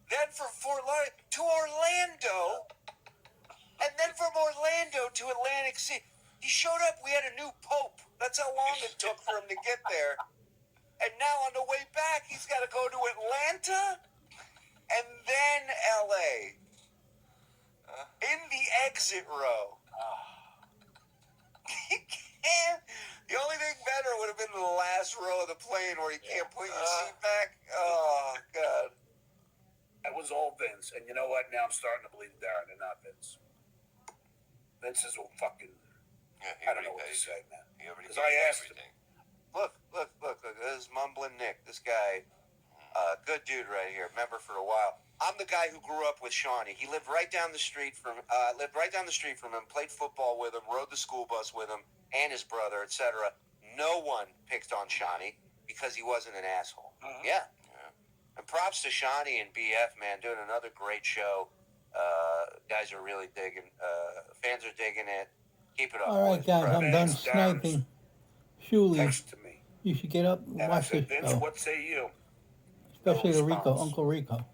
then from Fort Lauderdale to Orlando, and then from Orlando to Atlantic City. He showed up. We had a new pope. That's how long it took for him to get there. And now on the way back, he's got to go to Atlanta and then L.A. In the exit row. You can't. The only thing better would have been the last row of the plane where you can't put your seat back. Oh, God. That was all Vince. And you know what? Now I'm starting to believe Darren and not Vince. Vince is a fucking... I don't know what to say, man. Because I asked him. Look. This is Mumbling Nick. This guy, good dude right here. Member for a while. I'm the guy who grew up with Shawnee. He lived right down the street from him, played football with him, rode the school bus with him, and his brother, etc. No one picked on Shawnee because he wasn't an asshole. Yeah. And props to Shawnee and BF, man, doing another great show. Guys are really digging. Fans are digging it. Keep it up. All right, boys. guys, I'm done Vince sniping. Shuli, Text to me. you should get up and And I watch said, this Vince, show. what say you? Especially No the Rico, response. Uncle Rico.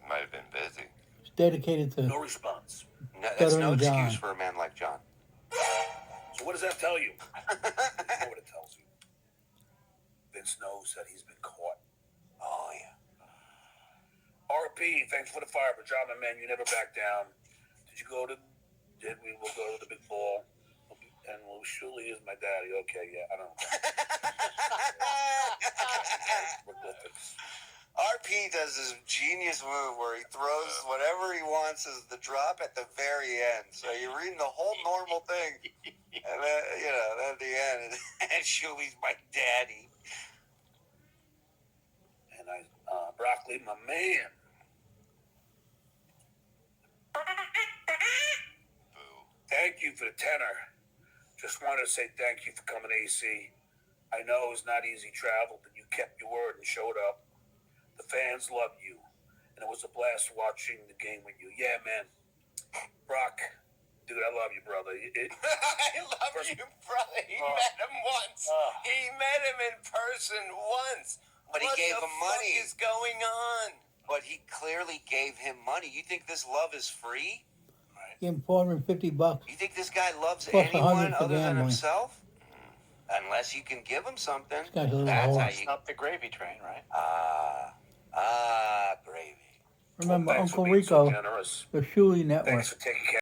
Might have been busy. It's dedicated to No response. No, that's no Stuttering excuse John. for a man like John. So what does that tell you? You know what it tells you. Vince knows that he's been caught. Oh, yeah. RP, thanks for the fire, pajama man. You never back down. Did you go to? We will go to the big ball. And well, surely is my daddy. Okay, yeah, I don't know. RP does this genius move where he throws whatever he wants as the drop at the very end. So you're reading the whole normal thing, and then, at the end, and Shuey's my daddy. And Broccoli, my man. Thank you for the tenor. Just wanted to say thank you for coming, AC. I know it was not easy travel, but you kept your word and showed up. The fans love you, and it was a blast watching the game with you. Yeah, man. Brock, dude, I love you, brother. I love you, brother. He met him once. He met him in person once. But he gave him money. What is going on? But he clearly gave him money. You think this love is free? Give him $450. You think this guy loves Plus anyone 100 for other than gambling. himself? Unless you can give him something. This guy's a little That's how horse. you... Up the gravy train, right? Gravy. Remember, Thanks for Uncle being so Rico, generous. the Shuli Network. Thanks for taking care.